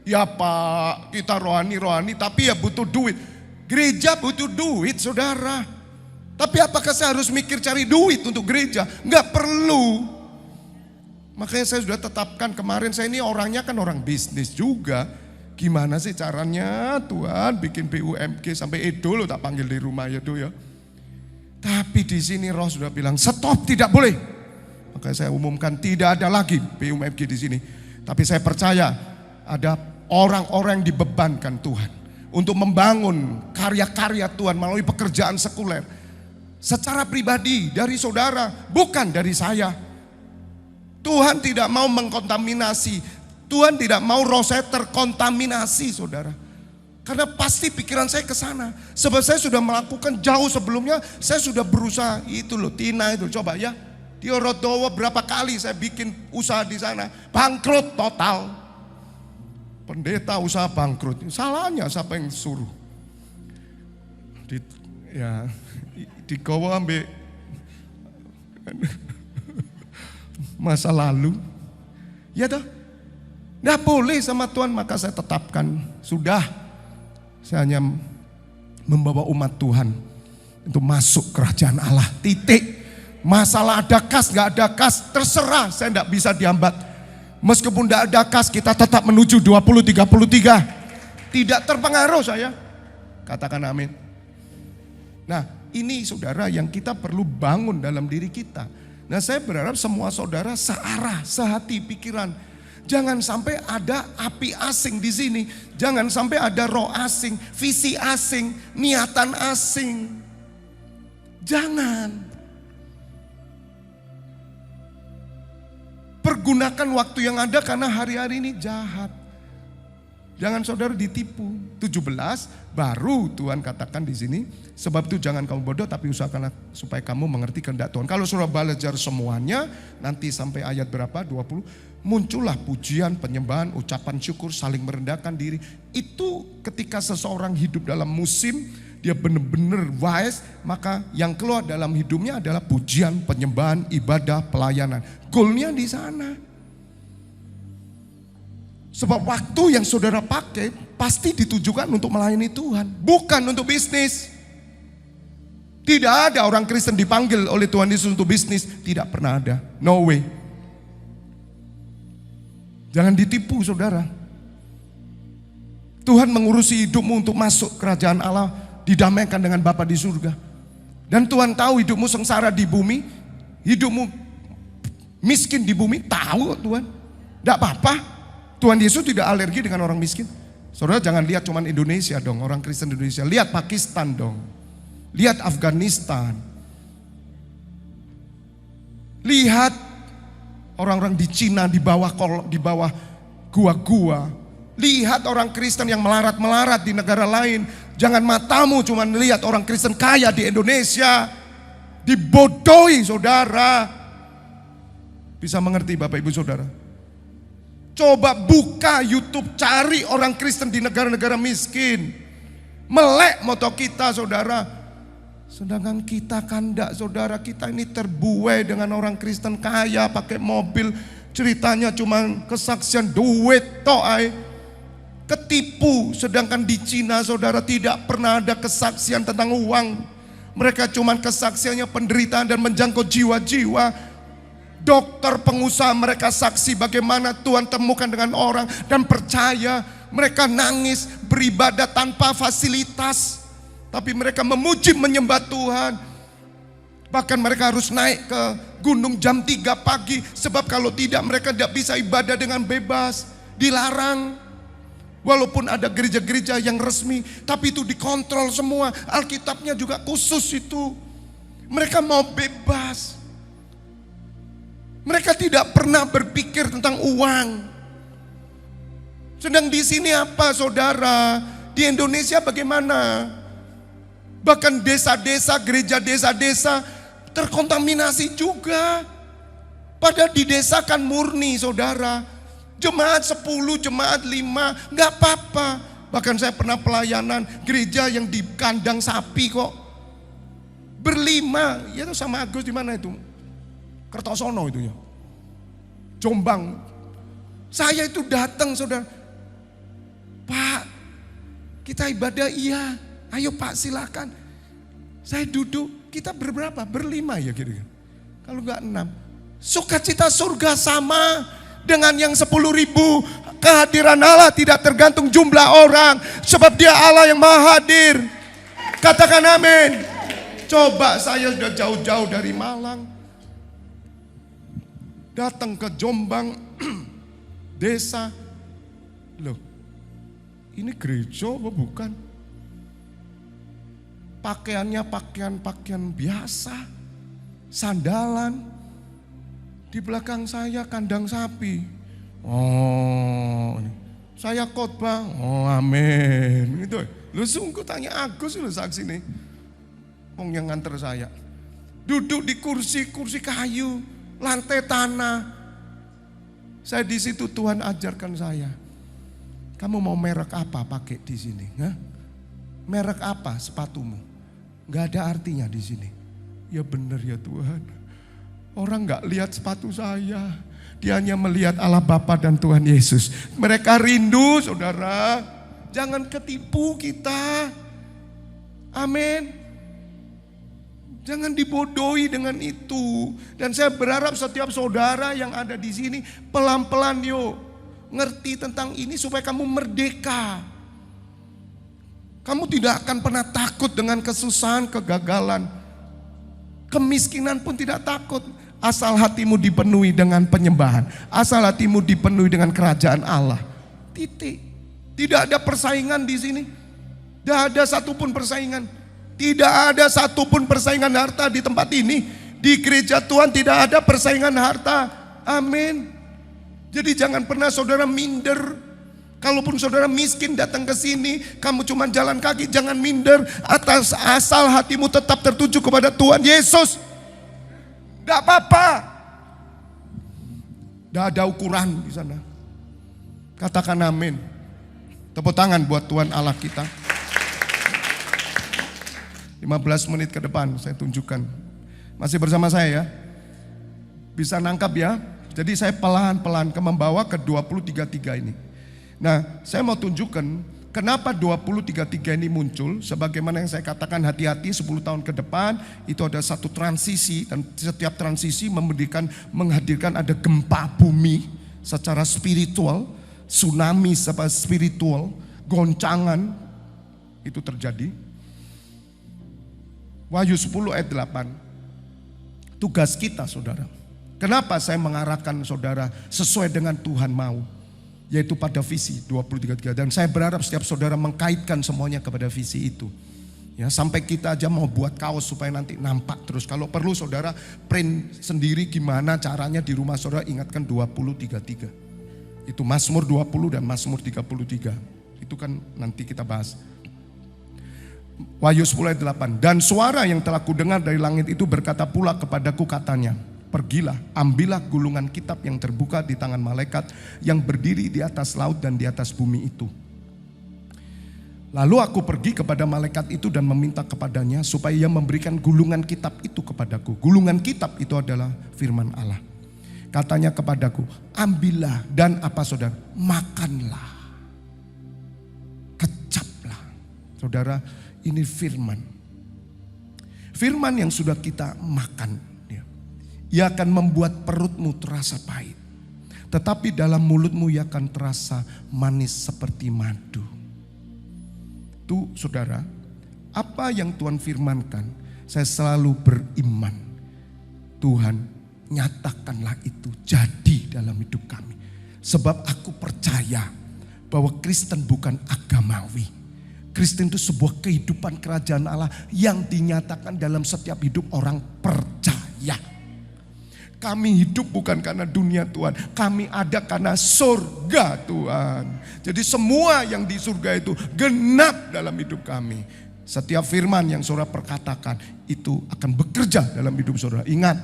Ya Pak, kita rohani-rohani tapi ya butuh duit. Gereja butuh duit saudara. Tapi apakah saya harus mikir cari duit untuk gereja? Enggak perlu. Makanya saya sudah tetapkan kemarin, saya ini orangnya kan orang bisnis juga. Gimana sih caranya Tuhan bikin BUMG sampai Edo lo tak panggil di rumah ya Do ya. Tapi di sini Roh sudah bilang stop, tidak boleh. Makanya saya umumkan tidak ada lagi BUMG di sini. Tapi saya percaya ada orang-orang yang dibebankan Tuhan untuk membangun karya-karya Tuhan melalui pekerjaan sekuler. Secara pribadi dari saudara, bukan dari saya. Tuhan tidak mau mengkontaminasi. Tuhan tidak mau roh saya terkontaminasi saudara. Karena pasti pikiran saya ke sana. Sebab saya sudah melakukan jauh sebelumnya, saya sudah berusaha. Itu loh Tina itu, coba ya. Di Orodowo berapa kali saya bikin usaha di sana, bangkrut total. Pendeta usaha bangkrut, salahnya siapa yang suruh? Digawa ambil masa lalu. Ya toh, nggak boleh sama Tuhan, maka saya tetapkan sudah. Saya hanya membawa umat Tuhan untuk masuk kerajaan Allah. Titik. Masalah ada kas, gak ada kas, terserah, saya gak bisa dihambat. Meskipun gak ada kas, kita tetap menuju 2033. Tidak terpengaruh saya. Katakan amin. Nah ini saudara yang kita perlu bangun dalam diri kita. Nah saya berharap semua saudara searah, sehati pikiran. Jangan sampai ada api asing di sini. Jangan sampai ada roh asing, visi asing, niatan asing. Jangan. Pergunakan waktu yang ada karena hari-hari ini jahat. Jangan saudara ditipu. 17 baru Tuhan katakan di sini, sebab itu jangan kamu bodoh tapi usahakanlah supaya kamu mengerti kehendak Tuhan. Kalau saudara belajar semuanya, nanti sampai ayat berapa? 20, muncullah pujian, penyembahan, ucapan syukur, saling merendahkan diri. Itu ketika seseorang hidup dalam musim, dia benar-benar wise, maka yang keluar dalam hidupnya adalah pujian, penyembahan, ibadah, pelayanan. Goalnya di sana. Sebab waktu yang saudara pakai pasti ditujukan untuk melayani Tuhan, bukan untuk bisnis. Tidak ada orang Kristen dipanggil oleh Tuhan Yesus untuk bisnis, tidak pernah ada. No way. Jangan ditipu saudara. Tuhan mengurusi hidupmu untuk masuk kerajaan Allah, didamaikan dengan Bapa di surga. Dan Tuhan tahu hidupmu sengsara di bumi, hidupmu miskin di bumi, tahu Tuhan. Tidak apa-apa. Tuhan Yesus tidak alergi dengan orang miskin. Saudara jangan lihat cuman Indonesia dong, orang Kristen Indonesia. Lihat Pakistan dong. Lihat Afghanistan. Lihat orang-orang di Cina di bawah gua-gua. Lihat orang Kristen yang melarat-melarat di negara lain. Jangan matamu cuman lihat orang Kristen kaya di Indonesia. Dibodohi saudara. Bisa mengerti Bapak Ibu Saudara? Coba buka YouTube, cari orang Kristen di negara-negara miskin. Melek moto kita saudara. Sedangkan kita kan enggak saudara, kita ini terbuai dengan orang Kristen kaya, pakai mobil. Ceritanya cuma kesaksian duit toh. Ketipu, sedangkan di Cina saudara tidak pernah ada kesaksian tentang uang. Mereka cuma kesaksiannya penderitaan dan menjangkau jiwa-jiwa. Dokter, pengusaha, mereka saksi bagaimana Tuhan temukan dengan orang dan percaya. Mereka nangis, beribadah tanpa fasilitas, tapi mereka memuji menyembah Tuhan. Bahkan mereka harus naik ke gunung jam 3 pagi, sebab kalau tidak mereka tidak bisa ibadah dengan bebas. Dilarang. Walaupun ada gereja-gereja yang resmi, tapi itu dikontrol semua. Alkitabnya juga khusus itu. Mereka mau bebas. Mereka tidak pernah berpikir tentang uang. Sedang di sini apa saudara? Di Indonesia bagaimana? Bahkan desa-desa, gereja desa-desa terkontaminasi juga. Padahal di desa kan murni saudara. Jemaat 10, jemaat 5, gak apa-apa. Bahkan saya pernah pelayanan gereja yang di kandang sapi kok. Berlima, ya itu sama Agus di mana itu? Kertosono itu ya. Jombang. Saya itu datang saudara. Pak, kita ibadah iya. Ayo Pak silakan. Saya duduk, kita berberapa? Berlima ya kira-kira. Kalau enggak 6. Sukacita surga sama dengan yang 10.000. Kehadiran Allah tidak tergantung jumlah orang. Sebab dia Allah yang maha hadir. Katakan amin. Coba saya sudah jauh-jauh dari Malang. Datang ke Jombang, desa. Loh, ini gereja apa bukan? Pakaiannya pakaian biasa, sandalan. Di belakang saya kandang sapi. Oh, saya khotbah. Oh, amin. Gitu. Lu sungguh tanya Agus lu saksi nih. Wong yang nganter saya. Duduk di kursi kayu. Lantai tanah. Saya di situ Tuhan ajarkan saya. Kamu mau merek apa pakai di sini? Hah? Merek apa sepatumu? Gak ada artinya di sini. Ya benar ya Tuhan. Orang gak lihat sepatu saya. Dia hanya melihat Allah Bapa dan Tuhan Yesus. Mereka rindu saudara. Jangan ketipu kita. Amin. Jangan dibodohi dengan itu. Dan saya berharap setiap saudara yang ada di sini pelan-pelan yuk ngerti tentang ini supaya kamu merdeka. Kamu tidak akan pernah takut dengan kesusahan, kegagalan. Kemiskinan pun tidak takut. Asal hatimu dipenuhi dengan penyembahan. Asal hatimu dipenuhi dengan kerajaan Allah. Titik. Tidak ada persaingan di sini. Tidak ada satupun persaingan. Tidak ada satupun persaingan harta di tempat ini. Di gereja Tuhan tidak ada persaingan harta. Amin. Jadi jangan pernah saudara minder. Kalaupun saudara miskin datang ke sini, kamu cuma jalan kaki, jangan minder. Asal hatimu tetap tertuju kepada Tuhan Yesus. Tidak apa-apa. Tidak ada ukuran di sana. Katakan amin. Tepuk tangan buat Tuhan Allah kita. 15 menit ke depan saya tunjukkan. Masih bersama saya ya. Bisa nangkap ya. Jadi saya pelan-pelan membawa ke 2033 ini. Nah, saya mau tunjukkan kenapa 2033 ini muncul. Sebagaimana yang saya katakan, hati-hati 10 tahun ke depan itu ada satu transisi. Dan setiap transisi menghadirkan ada gempa bumi secara spiritual, tsunami secara spiritual, goncangan itu terjadi. Wahyu 10 ayat 8. Tugas kita saudara. Kenapa saya mengarahkan saudara sesuai dengan Tuhan mau? Yaitu pada visi 2033. Dan saya berharap setiap saudara mengkaitkan semuanya kepada visi itu. Ya, sampai kita aja mau buat kaos supaya nanti nampak terus. Kalau perlu saudara print sendiri gimana caranya di rumah saudara, ingatkan 2033. Itu Mazmur 20 dan Mazmur 33. Itu kan nanti kita bahas. Wahyu 10 ayat 8. Dan suara yang telah kudengar dari langit itu berkata pula kepadaku katanya, pergilah, ambillah gulungan kitab yang terbuka di tangan malaikat yang berdiri di atas laut dan di atas bumi itu. Lalu aku pergi kepada malaikat itu dan meminta kepadanya supaya ia memberikan gulungan kitab itu kepadaku. Gulungan kitab itu adalah firman Allah. Katanya kepadaku, ambillah dan apa saudara? Makanlah. Kecaplah. Saudara, ini firman. Firman yang sudah kita makan. Ia akan membuat perutmu terasa pahit. Tetapi dalam mulutmu ia akan terasa manis seperti madu. Tuh saudara, apa yang Tuhan firmankan, saya selalu beriman. Tuhan nyatakanlah itu jadi dalam hidup kami. Sebab aku percaya bahwa Kristen bukan agamawi. Kristen itu sebuah kehidupan kerajaan Allah yang dinyatakan dalam setiap hidup orang percaya. Kami hidup bukan karena dunia Tuhan. Kami ada karena surga Tuhan. Jadi semua yang di surga itu genap dalam hidup kami. Setiap firman yang saudara perkatakan itu akan bekerja dalam hidup saudara. Ingat,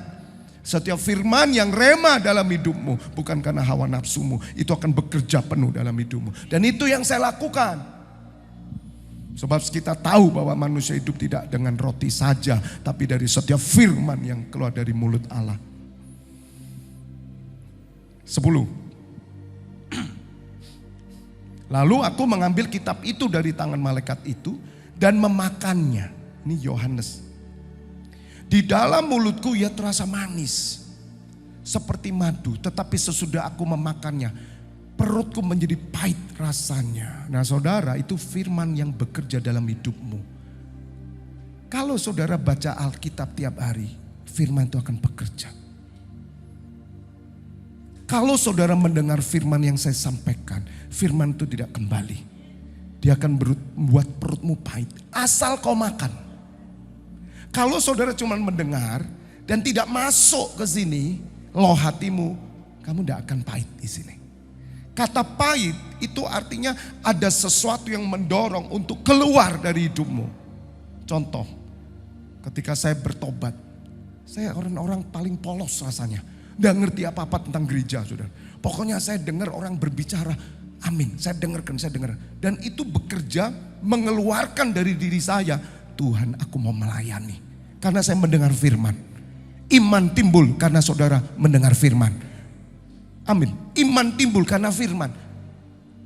setiap firman yang rema dalam hidupmu bukan karena hawa nafsumu. Itu akan bekerja penuh dalam hidupmu. Dan itu yang saya lakukan. Sebab kita tahu bahwa manusia hidup tidak dengan roti saja, tapi dari setiap firman yang keluar dari mulut Allah. 10. Lalu aku mengambil kitab itu dari tangan malaikat itu dan memakannya. Ini Yohanes. Di dalam mulutku ia terasa manis seperti madu, tetapi sesudah aku memakannya perutku menjadi pahit rasanya. Nah saudara, itu firman yang bekerja dalam hidupmu. Kalau saudara baca Alkitab tiap hari, firman itu akan bekerja. Kalau saudara mendengar firman yang saya sampaikan, firman itu tidak kembali. Dia akan membuat perutmu pahit. Asal kau makan. Kalau saudara cuma mendengar dan tidak masuk ke sini, loh hatimu, kamu tidak akan pahit di sini. Kata pahit itu artinya ada sesuatu yang mendorong untuk keluar dari hidupmu. Contoh, ketika saya bertobat, saya orang paling polos rasanya. Nggak ngerti apa-apa tentang gereja, saudara. Pokoknya saya dengar orang berbicara, amin. Saya dengarkan. Dan itu bekerja mengeluarkan dari diri saya, Tuhan aku mau melayani. Karena saya mendengar firman. Iman timbul karena saudara mendengar firman. Amin. Iman timbul karena firman.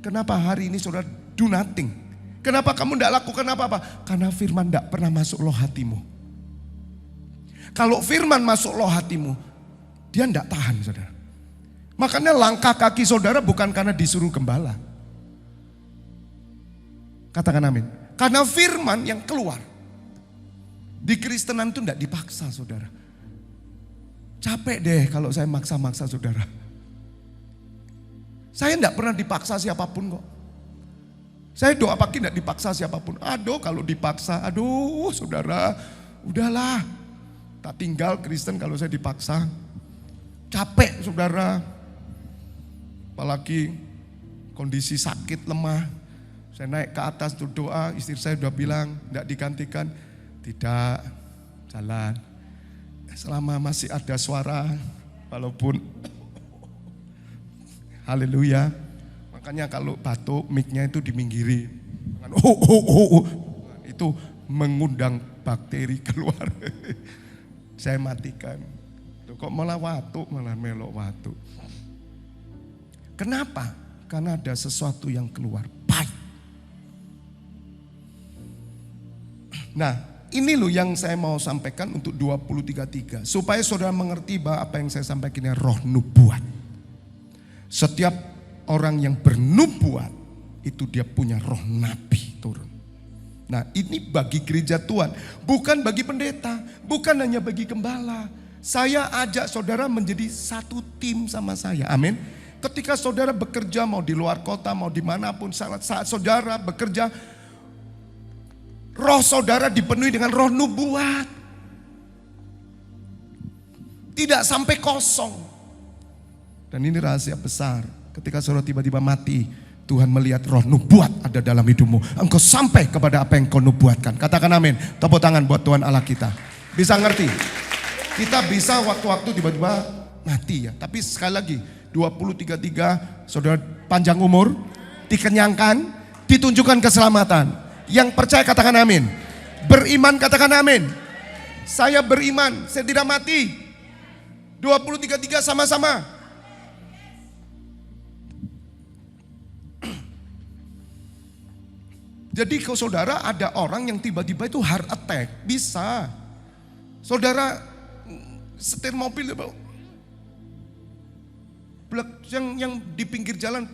Kenapa hari ini saudara do nothing? Kenapa kamu tidak lakukan apa-apa? Karena firman tidak pernah masuk loh hatimu. Kalau firman masuk loh hatimu, dia tidak tahan saudara. Makanya langkah kaki saudara bukan karena disuruh gembala. Katakan amin. Karena firman yang keluar. Di Kristenan itu tidak dipaksa saudara. Capek deh kalau saya maksa-maksa saudara. Saya tidak pernah dipaksa siapapun kok. Saya doa pagi tidak dipaksa siapapun. Aduh kalau dipaksa, aduh saudara, udahlah. Tak tinggal Kristen kalau saya dipaksa. Capek saudara. Apalagi kondisi sakit, lemah. Saya naik ke atas untuk doa, istri saya udah bilang, tidak digantikan. Tidak, jalan. Selama masih ada suara, walaupun haleluya. Makanya kalau batuk, mic-nya itu diminggiri. Itu mengundang bakteri keluar. Saya matikan. Kok malah watuk, malah melok watuk. Kenapa? Karena ada sesuatu yang keluar. Pahit. Nah, ini loh yang saya mau sampaikan untuk 2033. Supaya saudara mengerti bahwa apa yang saya sampaikan ini roh nubuat. Setiap orang yang bernubuat, itu dia punya roh nabi turun. Nah, ini bagi gereja Tuhan, bukan bagi pendeta, bukan hanya bagi gembala. Saya ajak saudara menjadi satu tim sama saya, amin. Ketika saudara bekerja mau di luar kota, mau dimanapun, saat saudara bekerja, roh saudara dipenuhi dengan roh nubuat. Tidak sampai kosong. Dan ini rahasia besar. Ketika saudara tiba-tiba mati, Tuhan melihat roh nubuat ada dalam hidupmu. Engkau sampai kepada apa yang kau nubuatkan. Katakan amin. Tepuk tangan buat Tuhan Allah kita. Bisa ngerti? Kita bisa waktu-waktu tiba-tiba mati ya. Tapi sekali lagi, 2033 saudara panjang umur, dikenyangkan, ditunjukkan keselamatan. Yang percaya katakan amin. Beriman katakan amin. Saya beriman, saya tidak mati. 2033 sama-sama. Jadi kalau saudara ada orang yang tiba-tiba itu heart attack, bisa. Saudara setir mobil yang di pinggir jalan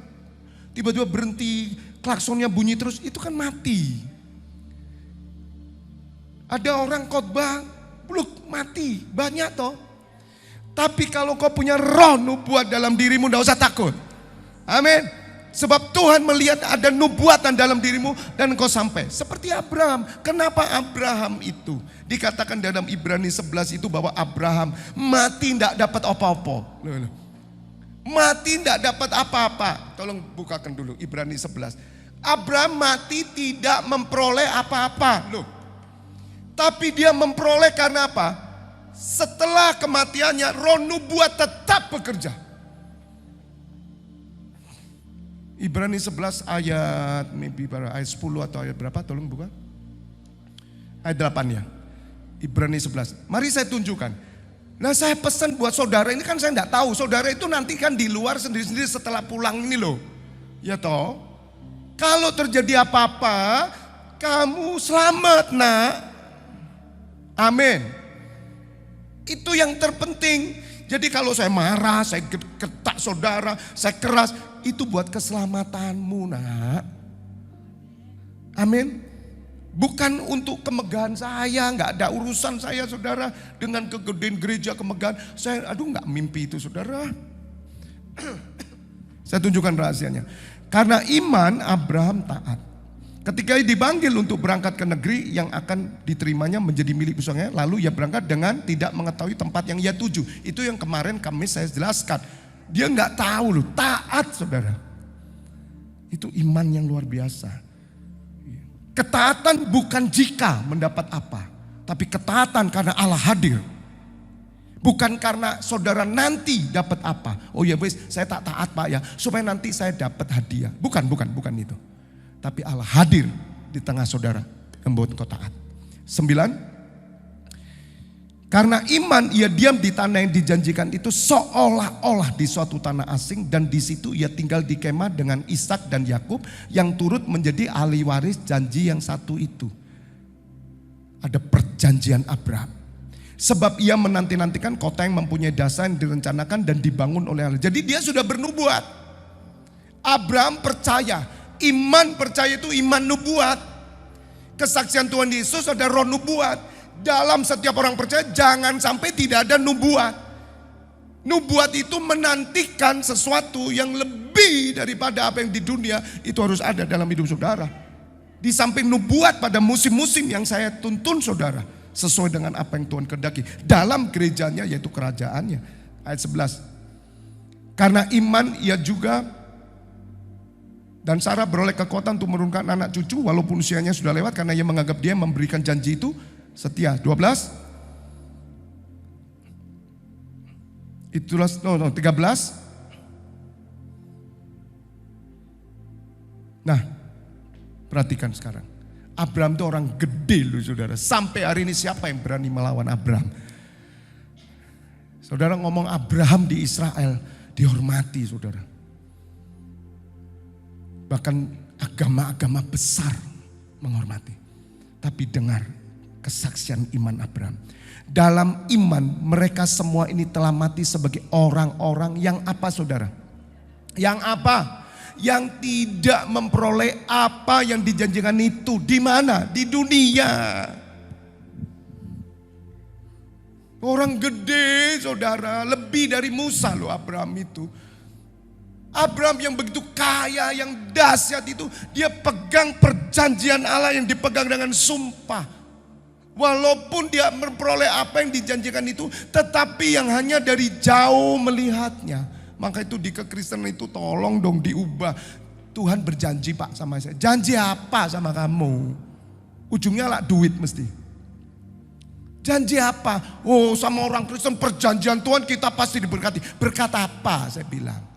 tiba-tiba berhenti, klaksonnya bunyi terus, itu kan mati. Ada orang khotbah, mati, banyak toh. Tapi kalau kau punya roh nubuat dalam dirimu, tidak usah takut. Amin. Sebab Tuhan melihat ada nubuatan dalam dirimu dan kau sampai. Seperti Abraham. Kenapa Abraham itu? Dikatakan dalam Ibrani 11 itu bahwa Abraham mati tidak dapat apa-apa. Mati tidak dapat apa-apa. Tolong bukakan dulu Ibrani 11. Abraham mati tidak memperoleh apa-apa. Loh. Tapi dia memperoleh karena apa? Setelah kematiannya roh nubuat tetap bekerja. Ibrani 11 ayat ayat 10 atau ayat berapa? Tolong buka. Ayat 8 ya. Ibrani 11. Mari saya tunjukkan. Nah saya pesan buat saudara, ini kan saya tidak tahu. Saudara itu nanti kan di luar sendiri-sendiri setelah pulang ini loh. Ya toh. Kalau terjadi apa-apa, kamu selamat nak. Amin. Itu yang terpenting. Jadi kalau saya marah, saya ketak saudara, saya keras, itu buat keselamatanmu nak. Amin. Bukan untuk kemegahan saya, nggak ada urusan saya saudara dengan kegedean gereja kemegahan. Saya nggak mimpi itu saudara. Saya tunjukkan rahasianya. Karena iman Abraham taat. Ketika dipanggil untuk berangkat ke negeri yang akan diterimanya menjadi milik usahanya, lalu ia berangkat dengan tidak mengetahui tempat yang ia tuju. Itu yang kemarin saya jelaskan. Dia nggak tahu loh, taat saudara. Itu iman yang luar biasa. Ketaatan bukan jika mendapat apa, tapi ketaatan karena Allah hadir. Bukan karena saudara nanti dapat apa. Oh ya wes, saya tak taat Pak ya, supaya nanti saya dapat hadiah. Bukan itu. Tapi Allah hadir di tengah saudara, membuat engkau taat. 9. Karena iman ia diam di tanah yang dijanjikan itu seolah-olah di suatu tanah asing, dan di situ ia tinggal di kemah dengan Ishak dan Yakub yang turut menjadi ahli waris janji yang satu itu. Ada perjanjian Abraham. Sebab ia menanti-nantikan kota yang mempunyai dasar yang direncanakan dan dibangun oleh Allah. Jadi dia sudah bernubuat. Abraham percaya. Iman percaya itu iman nubuat. Kesaksian Tuhan Yesus ada roh nubuat. Dalam setiap orang percaya jangan sampai tidak ada nubuat. Nubuat itu menantikan sesuatu yang lebih daripada apa yang di dunia. Itu harus ada dalam hidup saudara. Di samping nubuat pada musim-musim yang saya tuntun saudara. Sesuai dengan apa yang Tuhan kehendaki. Dalam gerejanya yaitu kerajaannya. Ayat 11. Karena iman ia juga Dan Sarah beroleh kekuatan untuk menurunkan anak cucu walaupun usianya sudah lewat karena ia menganggap dia memberikan janji itu setia. 12. Itulah 13. Nah, perhatikan sekarang. Abraham itu orang gede loh saudara. Sampai hari ini siapa yang berani melawan Abraham? Saudara ngomong Abraham di Israel dihormati saudara. Bahkan agama-agama besar menghormati. Tapi dengar kesaksian iman Abraham. Dalam iman mereka semua ini telah mati sebagai orang-orang yang apa saudara? Yang apa? Yang tidak memperoleh apa yang dijanjikan itu. Di mana? Di dunia. Orang gede saudara, lebih dari Musa loh Abraham itu. Abraham yang begitu kaya, yang dahsyat itu, dia pegang perjanjian Allah yang dipegang dengan sumpah. Walaupun dia memperoleh apa yang dijanjikan itu, tetapi yang hanya dari jauh melihatnya. Maka itu di kekristenan itu tolong dong diubah. Tuhan berjanji Pak sama saya. Janji apa sama kamu? Ujungnya lah duit mesti. Janji apa? Oh sama orang Kristen perjanjian Tuhan kita pasti diberkati. Berkat apa saya bilang.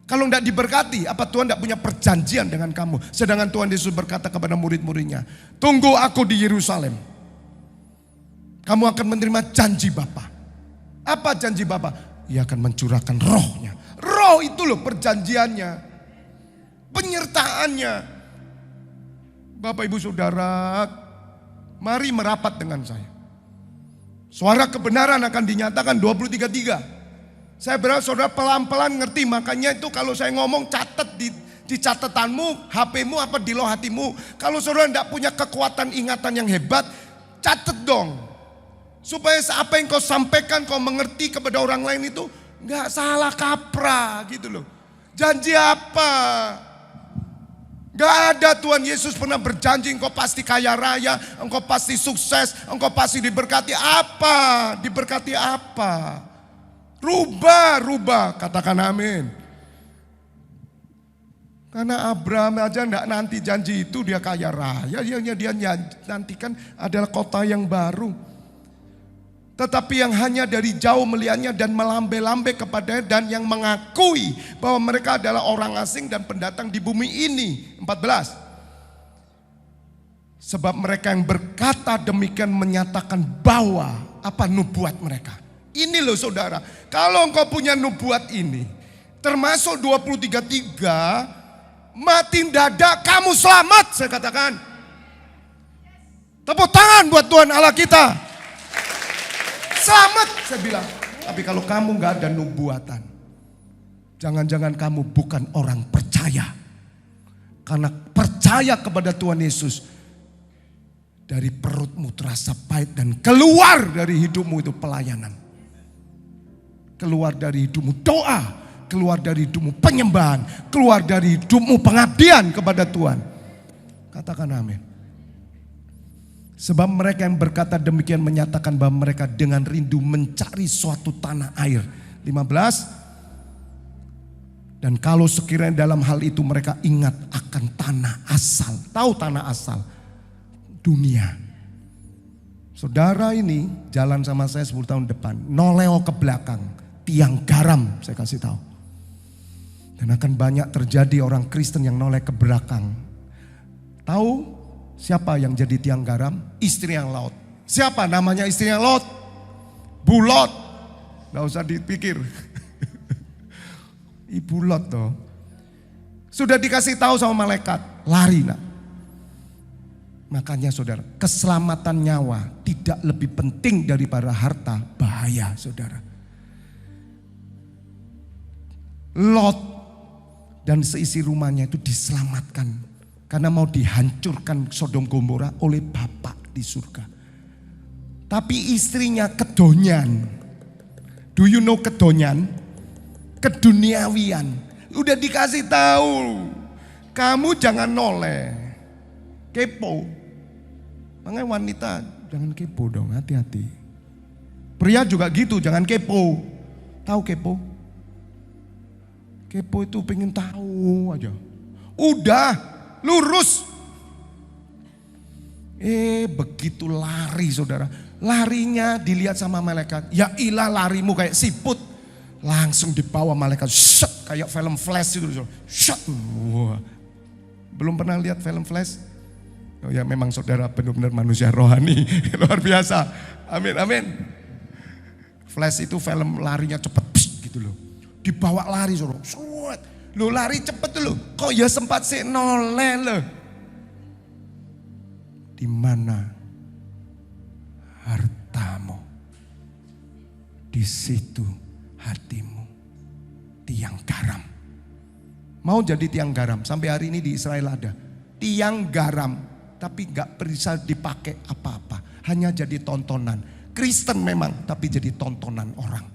Kalau tidak diberkati, apa Tuhan tidak punya perjanjian dengan kamu? Sedangkan Tuhan Yesus berkata kepada murid-muridnya, tunggu aku di Yerusalem. Kamu akan menerima janji Bapa. Apa janji Bapa? Ia akan mencurahkan rohnya. Roh itu loh perjanjiannya. Penyertaannya. Bapak ibu saudara, mari merapat dengan saya. Suara kebenaran akan dinyatakan 23:3. Saya berharap saudara pelan-pelan ngerti, makanya itu kalau saya ngomong catat di catatanmu, HP-mu apa di loh hatimu. Kalau saudara tidak punya kekuatan ingatan yang hebat, catat dong. Supaya apa yang kau sampaikan, kau mengerti kepada orang lain itu nggak salah kaprah gitu loh. Janji apa? Gak ada Tuhan Yesus pernah berjanji engkau pasti kaya raya, engkau pasti sukses, engkau pasti diberkati. Apa? Diberkati apa? Rubah, katakan amin. Karena Abraham aja enggak nanti janji itu dia kaya raya, dia nantikan adalah kota yang baru. Tetapi yang hanya dari jauh melihatnya dan melambai-lambai kepadanya dan yang mengakui bahwa mereka adalah orang asing dan pendatang di bumi ini. 14. Sebab mereka yang berkata demikian menyatakan bahwa apa nubuat mereka. Ini loh saudara, kalau engkau punya nubuat ini, termasuk 23:3, mati dada kamu selamat saya katakan. Tepuk tangan buat Tuhan Allah kita. Selamat saya bilang. Tapi kalau kamu gak ada nubuatan, jangan-jangan kamu bukan orang percaya. Karena percaya kepada Tuhan Yesus, dari perutmu terasa pahit dan keluar dari hidupmu itu pelayanan. Keluar dari hidupmu doa, keluar dari hidupmu penyembahan, keluar dari hidupmu pengabdian kepada Tuhan. Katakan amin. Sebab mereka yang berkata demikian menyatakan bahwa mereka dengan rindu mencari suatu tanah air. 15. Dan kalau sekiranya dalam hal itu mereka ingat akan tanah asal. Tahu tanah asal? Dunia. Saudara ini jalan sama saya 10 tahun depan. Noleo ke belakang. Tiang garam saya kasih tahu. Dan akan banyak terjadi orang Kristen yang noleh ke belakang. Tahu siapa yang jadi tiang garam? Istri yang Lot. Siapa namanya istri yang Lot? Bu Lot. Gak usah dipikir. Ibu Lot toh. Sudah dikasih tahu sama malaikat. Lari nak. Makanya saudara, keselamatan nyawa tidak lebih penting daripada harta. Bahaya saudara. Lot dan seisi rumahnya itu diselamatkan karena mau dihancurkan Sodom Gomora oleh Bapa di surga. Tapi istrinya kedonyan. Do you know kedonyan? Keduniawian. Udah dikasih tahu, kamu jangan noleh, kepo. Makanya wanita jangan kepo dong, hati-hati. Pria juga gitu, jangan kepo. Tahu kepo? Kepo itu pengen tahu aja. Udah, lurus. Begitu lari saudara. Larinya dilihat sama malaikat. Ya ilah larimu kayak siput. Langsung dibawa malaikat. Shut, kayak film Flash itu. Shut. Wah. Belum pernah lihat film Flash? Oh ya memang saudara benar-benar manusia rohani. Luar biasa. Amin, amin. Flash itu film larinya cepet. Gitu loh. Dibawa lari saudara. Lo lari cepet loh. Kok ya sempat sih noleh loh. Di mana hartamu, di situ hatimu. Tiang garam. Mau jadi tiang garam. Sampai hari ini di Israel ada tiang garam, tapi gak bisa dipakai apa-apa. Hanya jadi tontonan. Kristen memang, tapi jadi tontonan orang.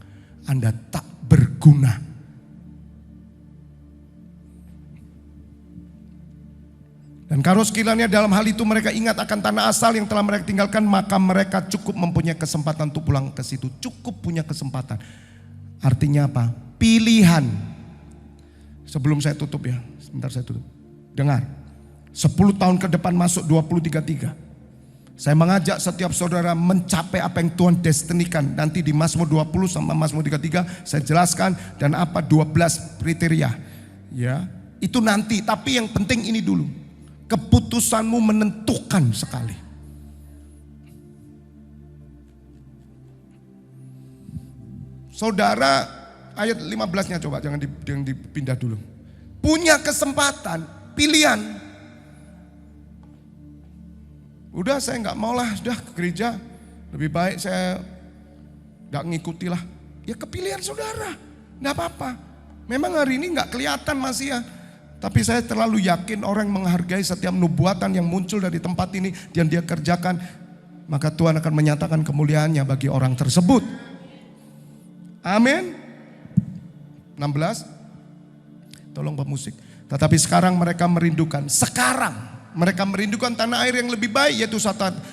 Anda tak berguna. Dan kalau sekiranya dalam hal itu mereka ingat akan tanah asal yang telah mereka tinggalkan, maka mereka cukup mempunyai kesempatan untuk pulang ke situ. Cukup punya kesempatan. Artinya apa? Pilihan. Sebelum saya tutup ya, sebentar saya tutup. Dengar, 10 tahun ke depan masuk 2033. Saya mengajak setiap saudara mencapai apa yang Tuhan destinikan. Nanti di Mazmur 20 sama Mazmur 33 saya jelaskan, dan apa 12 kriteria. Ya, itu nanti, tapi yang penting ini dulu. Keputusanmu menentukan sekali. Saudara, ayat 15-nya coba jangan dipindah dulu. Punya kesempatan, pilihan. Udah saya nggak mau lah, sudah ke gereja. Lebih baik saya nggak ngikuti lah. Ya kepilihan saudara, nggak apa-apa. Memang hari ini nggak kelihatan masih ya. Tapi saya terlalu yakin orang menghargai setiap nubuatan yang muncul dari tempat ini dan dia kerjakan, maka Tuhan akan menyatakan kemuliaannya bagi orang tersebut. Amin. 16. Tolong pemusik. Tetapi sekarang mereka merindukan. Sekarang mereka merindukan tanah air yang lebih baik, yaitu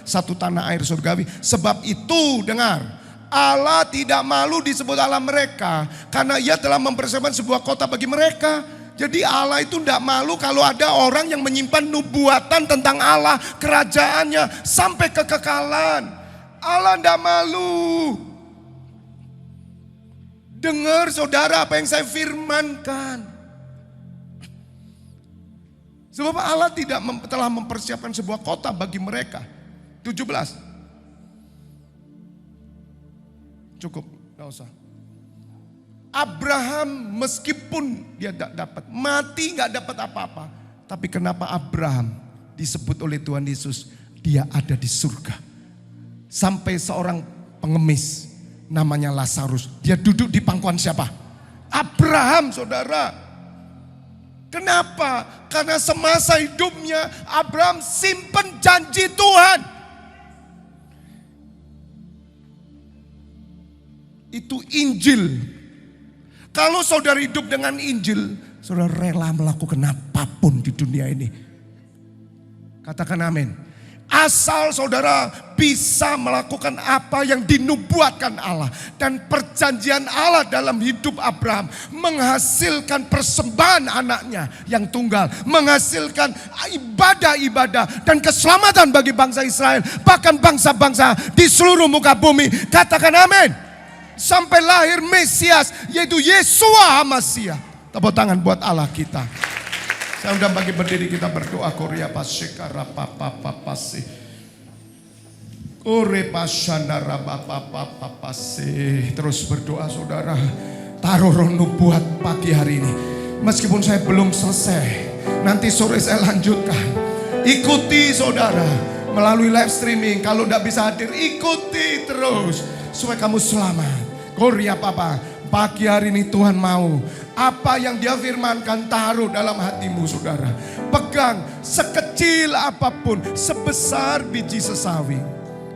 satu tanah air surgawi. Sebab itu dengar, Allah tidak malu disebut Allah mereka, karena Ia telah mempersiapkan sebuah kota bagi mereka. Jadi Allah itu tidak malu kalau ada orang yang menyimpan nubuatan tentang Allah, kerajaannya sampai kekekalan. Allah tidak malu. Dengar saudara apa yang saya firmankan. Sebab Allah telah mempersiapkan sebuah kota bagi mereka. 17. Cukup, gak usah. Abraham meskipun dia tidak dapat, mati gak dapat apa-apa. Tapi kenapa Abraham disebut oleh Tuhan Yesus, dia ada di surga. Sampai seorang pengemis namanya Lazarus, dia duduk di pangkuan siapa? Abraham saudara. Kenapa? Karena semasa hidupnya Abraham simpen janji Tuhan. Itu Injil. Kalau saudara hidup dengan Injil, saudara rela melakukan apapun di dunia ini. Katakan amin. Asal saudara bisa melakukan apa yang dinubuatkan Allah. Dan perjanjian Allah dalam hidup Abraham menghasilkan persembahan anaknya yang tunggal. Menghasilkan ibadah-ibadah dan keselamatan bagi bangsa Israel. Bahkan bangsa-bangsa di seluruh muka bumi. Katakan amin. Sampai lahir Mesias, yaitu Yeshua HaMashiach. Tepuk tangan buat Allah kita. Saya undang bagi berdiri, kita berdoa. Korea pasikara papa papasi. Ore pasyandara papa papasi. Terus berdoa saudara. Taruh roh nubuat pagi hari ini. Meskipun saya belum selesai, nanti sore saya lanjutkan. Ikuti saudara melalui live streaming. Kalau tidak bisa hadir, ikuti terus supaya kamu selamat. Korea papa, pagi hari ini Tuhan mau apa yang Dia firmankan taruh dalam hatimu saudara. Pegang sekecil apapun, sebesar biji sesawi,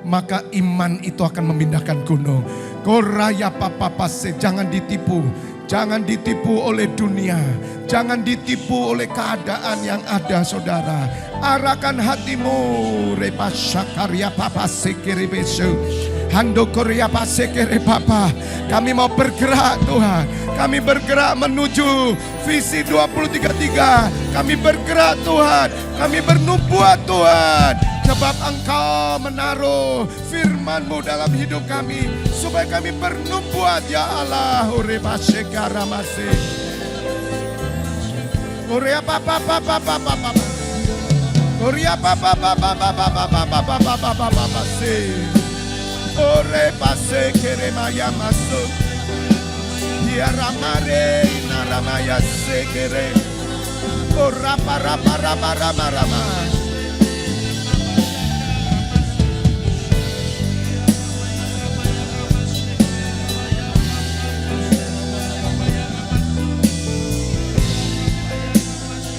maka iman itu akan memindahkan gunung. Korea papa pase, jangan ditipu. Jangan ditipu oleh dunia. Jangan ditipu oleh keadaan yang ada saudara. Arahkan hatimu. Repasya karya papa sekiribesu. Hando Korea Pasekere Papa. Kami mau bergerak Tuhan. Kami bergerak menuju visi 2033. Kami bergerak Tuhan. Kami bernubuat Tuhan. Sebab Engkau menaruh firman-Mu dalam hidup kami. Supaya kami bernubuat ya Allah. Ure Pasekara Masih. Korea Papa Papa Papa Papa. Korea Papa Papa Papa Papa Papa Papa Sih. Ore pase kere maya masuk, dia ramare naramaya sekere, ora para rama.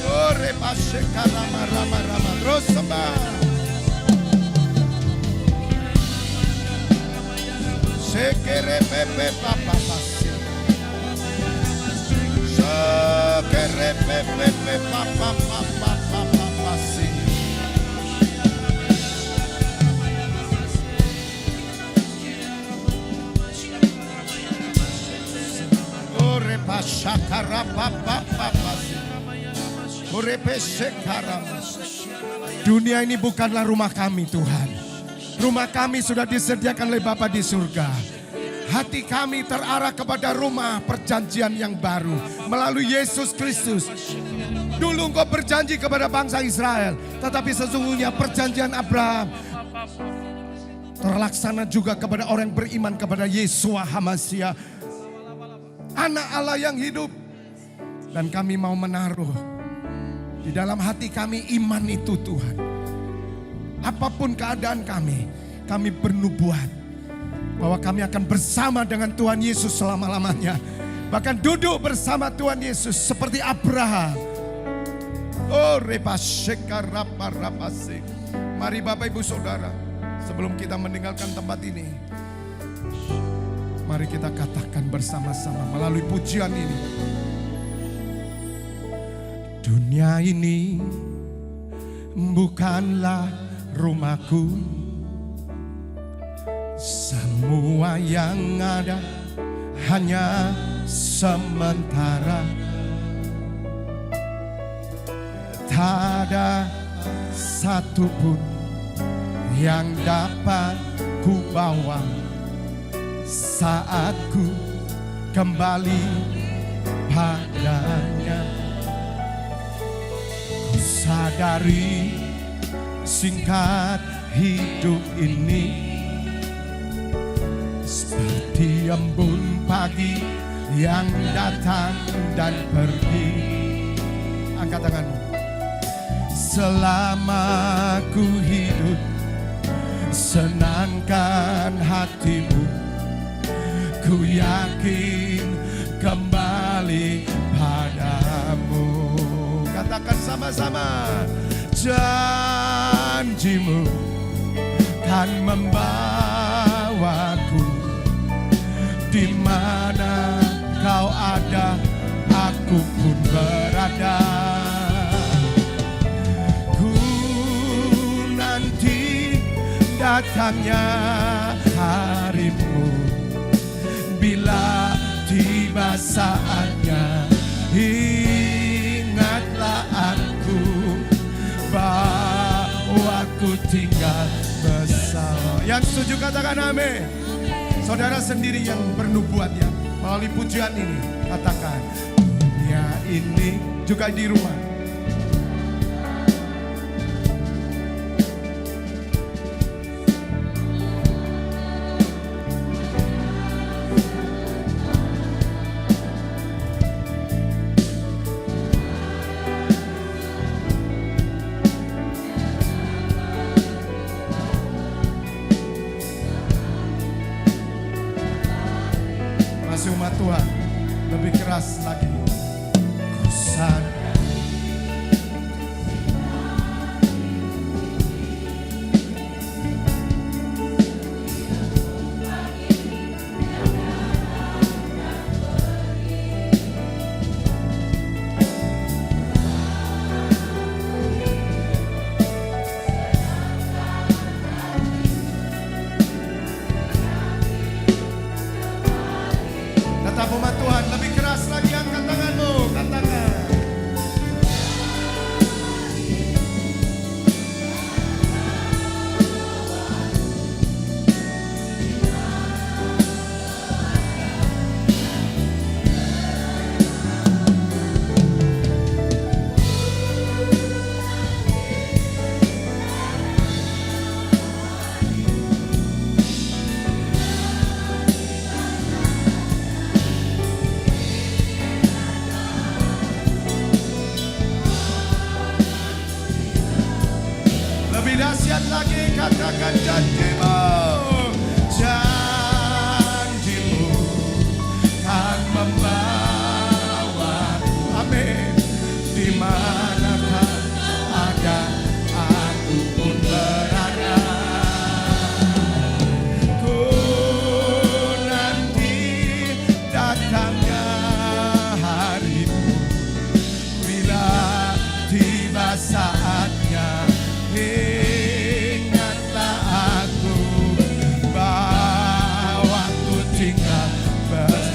Ore pase karama rama terus sembah. Sekere pepe papa pasi, sekere pepe papa papa pasi. Ore pasakara papa pasi, ore pesekara. Dunia ini bukanlah rumah kami Tuhan. Rumah kami sudah disediakan oleh Bapa di surga. Hati kami terarah kepada rumah perjanjian yang baru melalui Yesus Kristus. Dulu Engkau berjanji kepada bangsa Israel, tetapi sesungguhnya perjanjian Abraham terlaksana juga kepada orang yang beriman kepada Yesua HaMasiah, Anak Allah yang hidup. Dan kami mau menaruh di dalam hati kami iman itu Tuhan. Apapun keadaan kami bernubuat bahwa kami akan bersama dengan Tuhan Yesus selama-lamanya. Bahkan duduk bersama Tuhan Yesus seperti Abraham. Oh, repashekarapasik. Mari Bapak Ibu Saudara, sebelum kita meninggalkan tempat ini, mari kita katakan bersama-sama melalui pujian ini. Dunia ini bukanlah rumahku, semua yang ada hanya sementara. Tak ada satupun yang dapat ku bawa saat ku kembali padanya. Ku sadari singkat hidup ini seperti embun pagi yang datang dan pergi. Angkat tanganmu. Selama ku hidup, senangkan hatimu. Ku yakin kembali padamu. Katakan sama-sama. Janjimu kan membawaku di mana kau ada, aku pun berada. Ku nanti datangnya harimu bila tiba saatnya. Ingatlah aku bahwa ku tinggal bersama. Yang setuju katakan amin. Saudara sendiri yang bernubuat ya, melalui pujian ini katakan, dunia ini juga di rumah. Umat Tuhan lebih keras lagi. Kusan Mantap umat Tuhan, lebih keras lagi angkat tanganmu, katakan. Lebih dahsyat lagi katakan janjimu. Janjimu kan membawa, amin. Di manakah ada aku pun berada. Ku nanti datangnya harimu, bila tiba saatnya. Ingatlah aku bahwa ku tinggal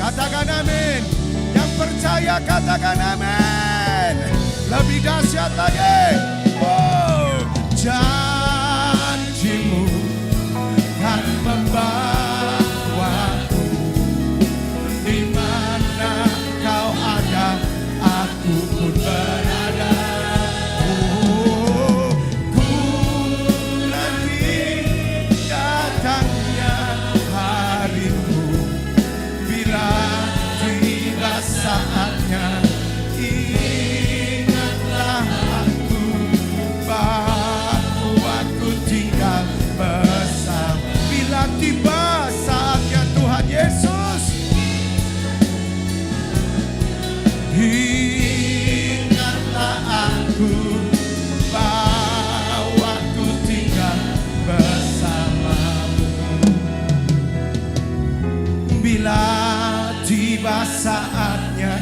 katakan amin. Yang percaya katakan amin. Lebih dahsyat lagi. Oh, janjimu kan membawaku, di mana kau ada aku pun berada. Saatnya ingatlah aku bahwa ku tinggal bersama. Bila tiba saatnya Tuhan Yesus, ingatlah aku bahwa ku tinggal bersamamu. Bila tiba saatnya,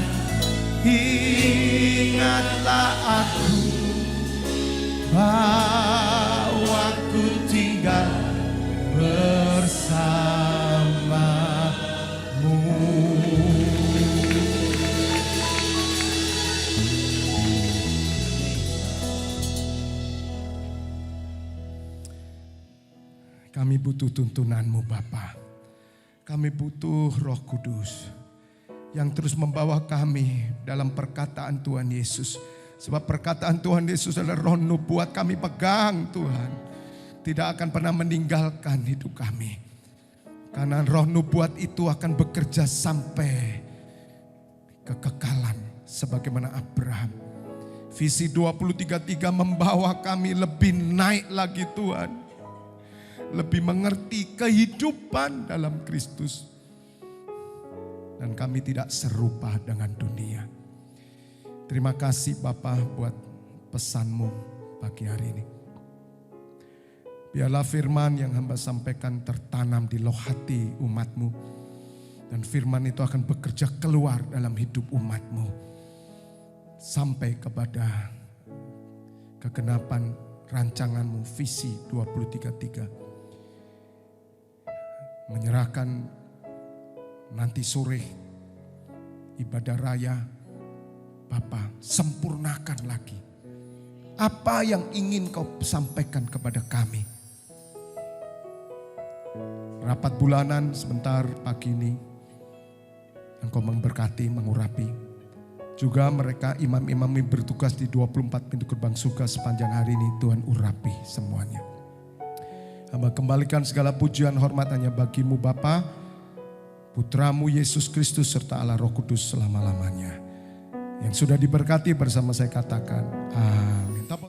ingatlah aku bahwa ku tinggal bersamamu. Kami butuh tuntunanmu Bapa. Kami butuh Roh Kudus yang terus membawa kami dalam perkataan Tuhan Yesus. Sebab perkataan Tuhan Yesus adalah roh nubuat, kami pegang Tuhan. Tidak akan pernah meninggalkan hidup kami. Karena roh nubuat itu akan bekerja sampai kekekalan sebagaimana Abraham. Visi 2033 membawa kami lebih naik lagi Tuhan. Lebih mengerti kehidupan dalam Kristus. Dan kami tidak serupa dengan dunia. Terima kasih Bapa buat pesanmu pagi hari ini. Biarlah firman yang hamba sampaikan tertanam di loh hati umatmu. Dan firman itu akan bekerja keluar dalam hidup umatmu. Sampai kepada kegenapan rancanganmu visi 2033. Menyerahkan nanti sore ibadah raya, Bapa sempurnakan lagi. Apa yang ingin kau sampaikan kepada kami. Rapat bulanan sebentar pagi ini. Engkau memberkati, mengurapi. Juga mereka imam-imam yang bertugas di 24 pintu gerbang surga sepanjang hari ini. Tuhan urapi semuanya. Hamba kembalikan segala pujian hormat hanya bagimu Bapa, Putramu Yesus Kristus serta Allah Roh Kudus selama-lamanya. Yang sudah diberkati bersama saya katakan,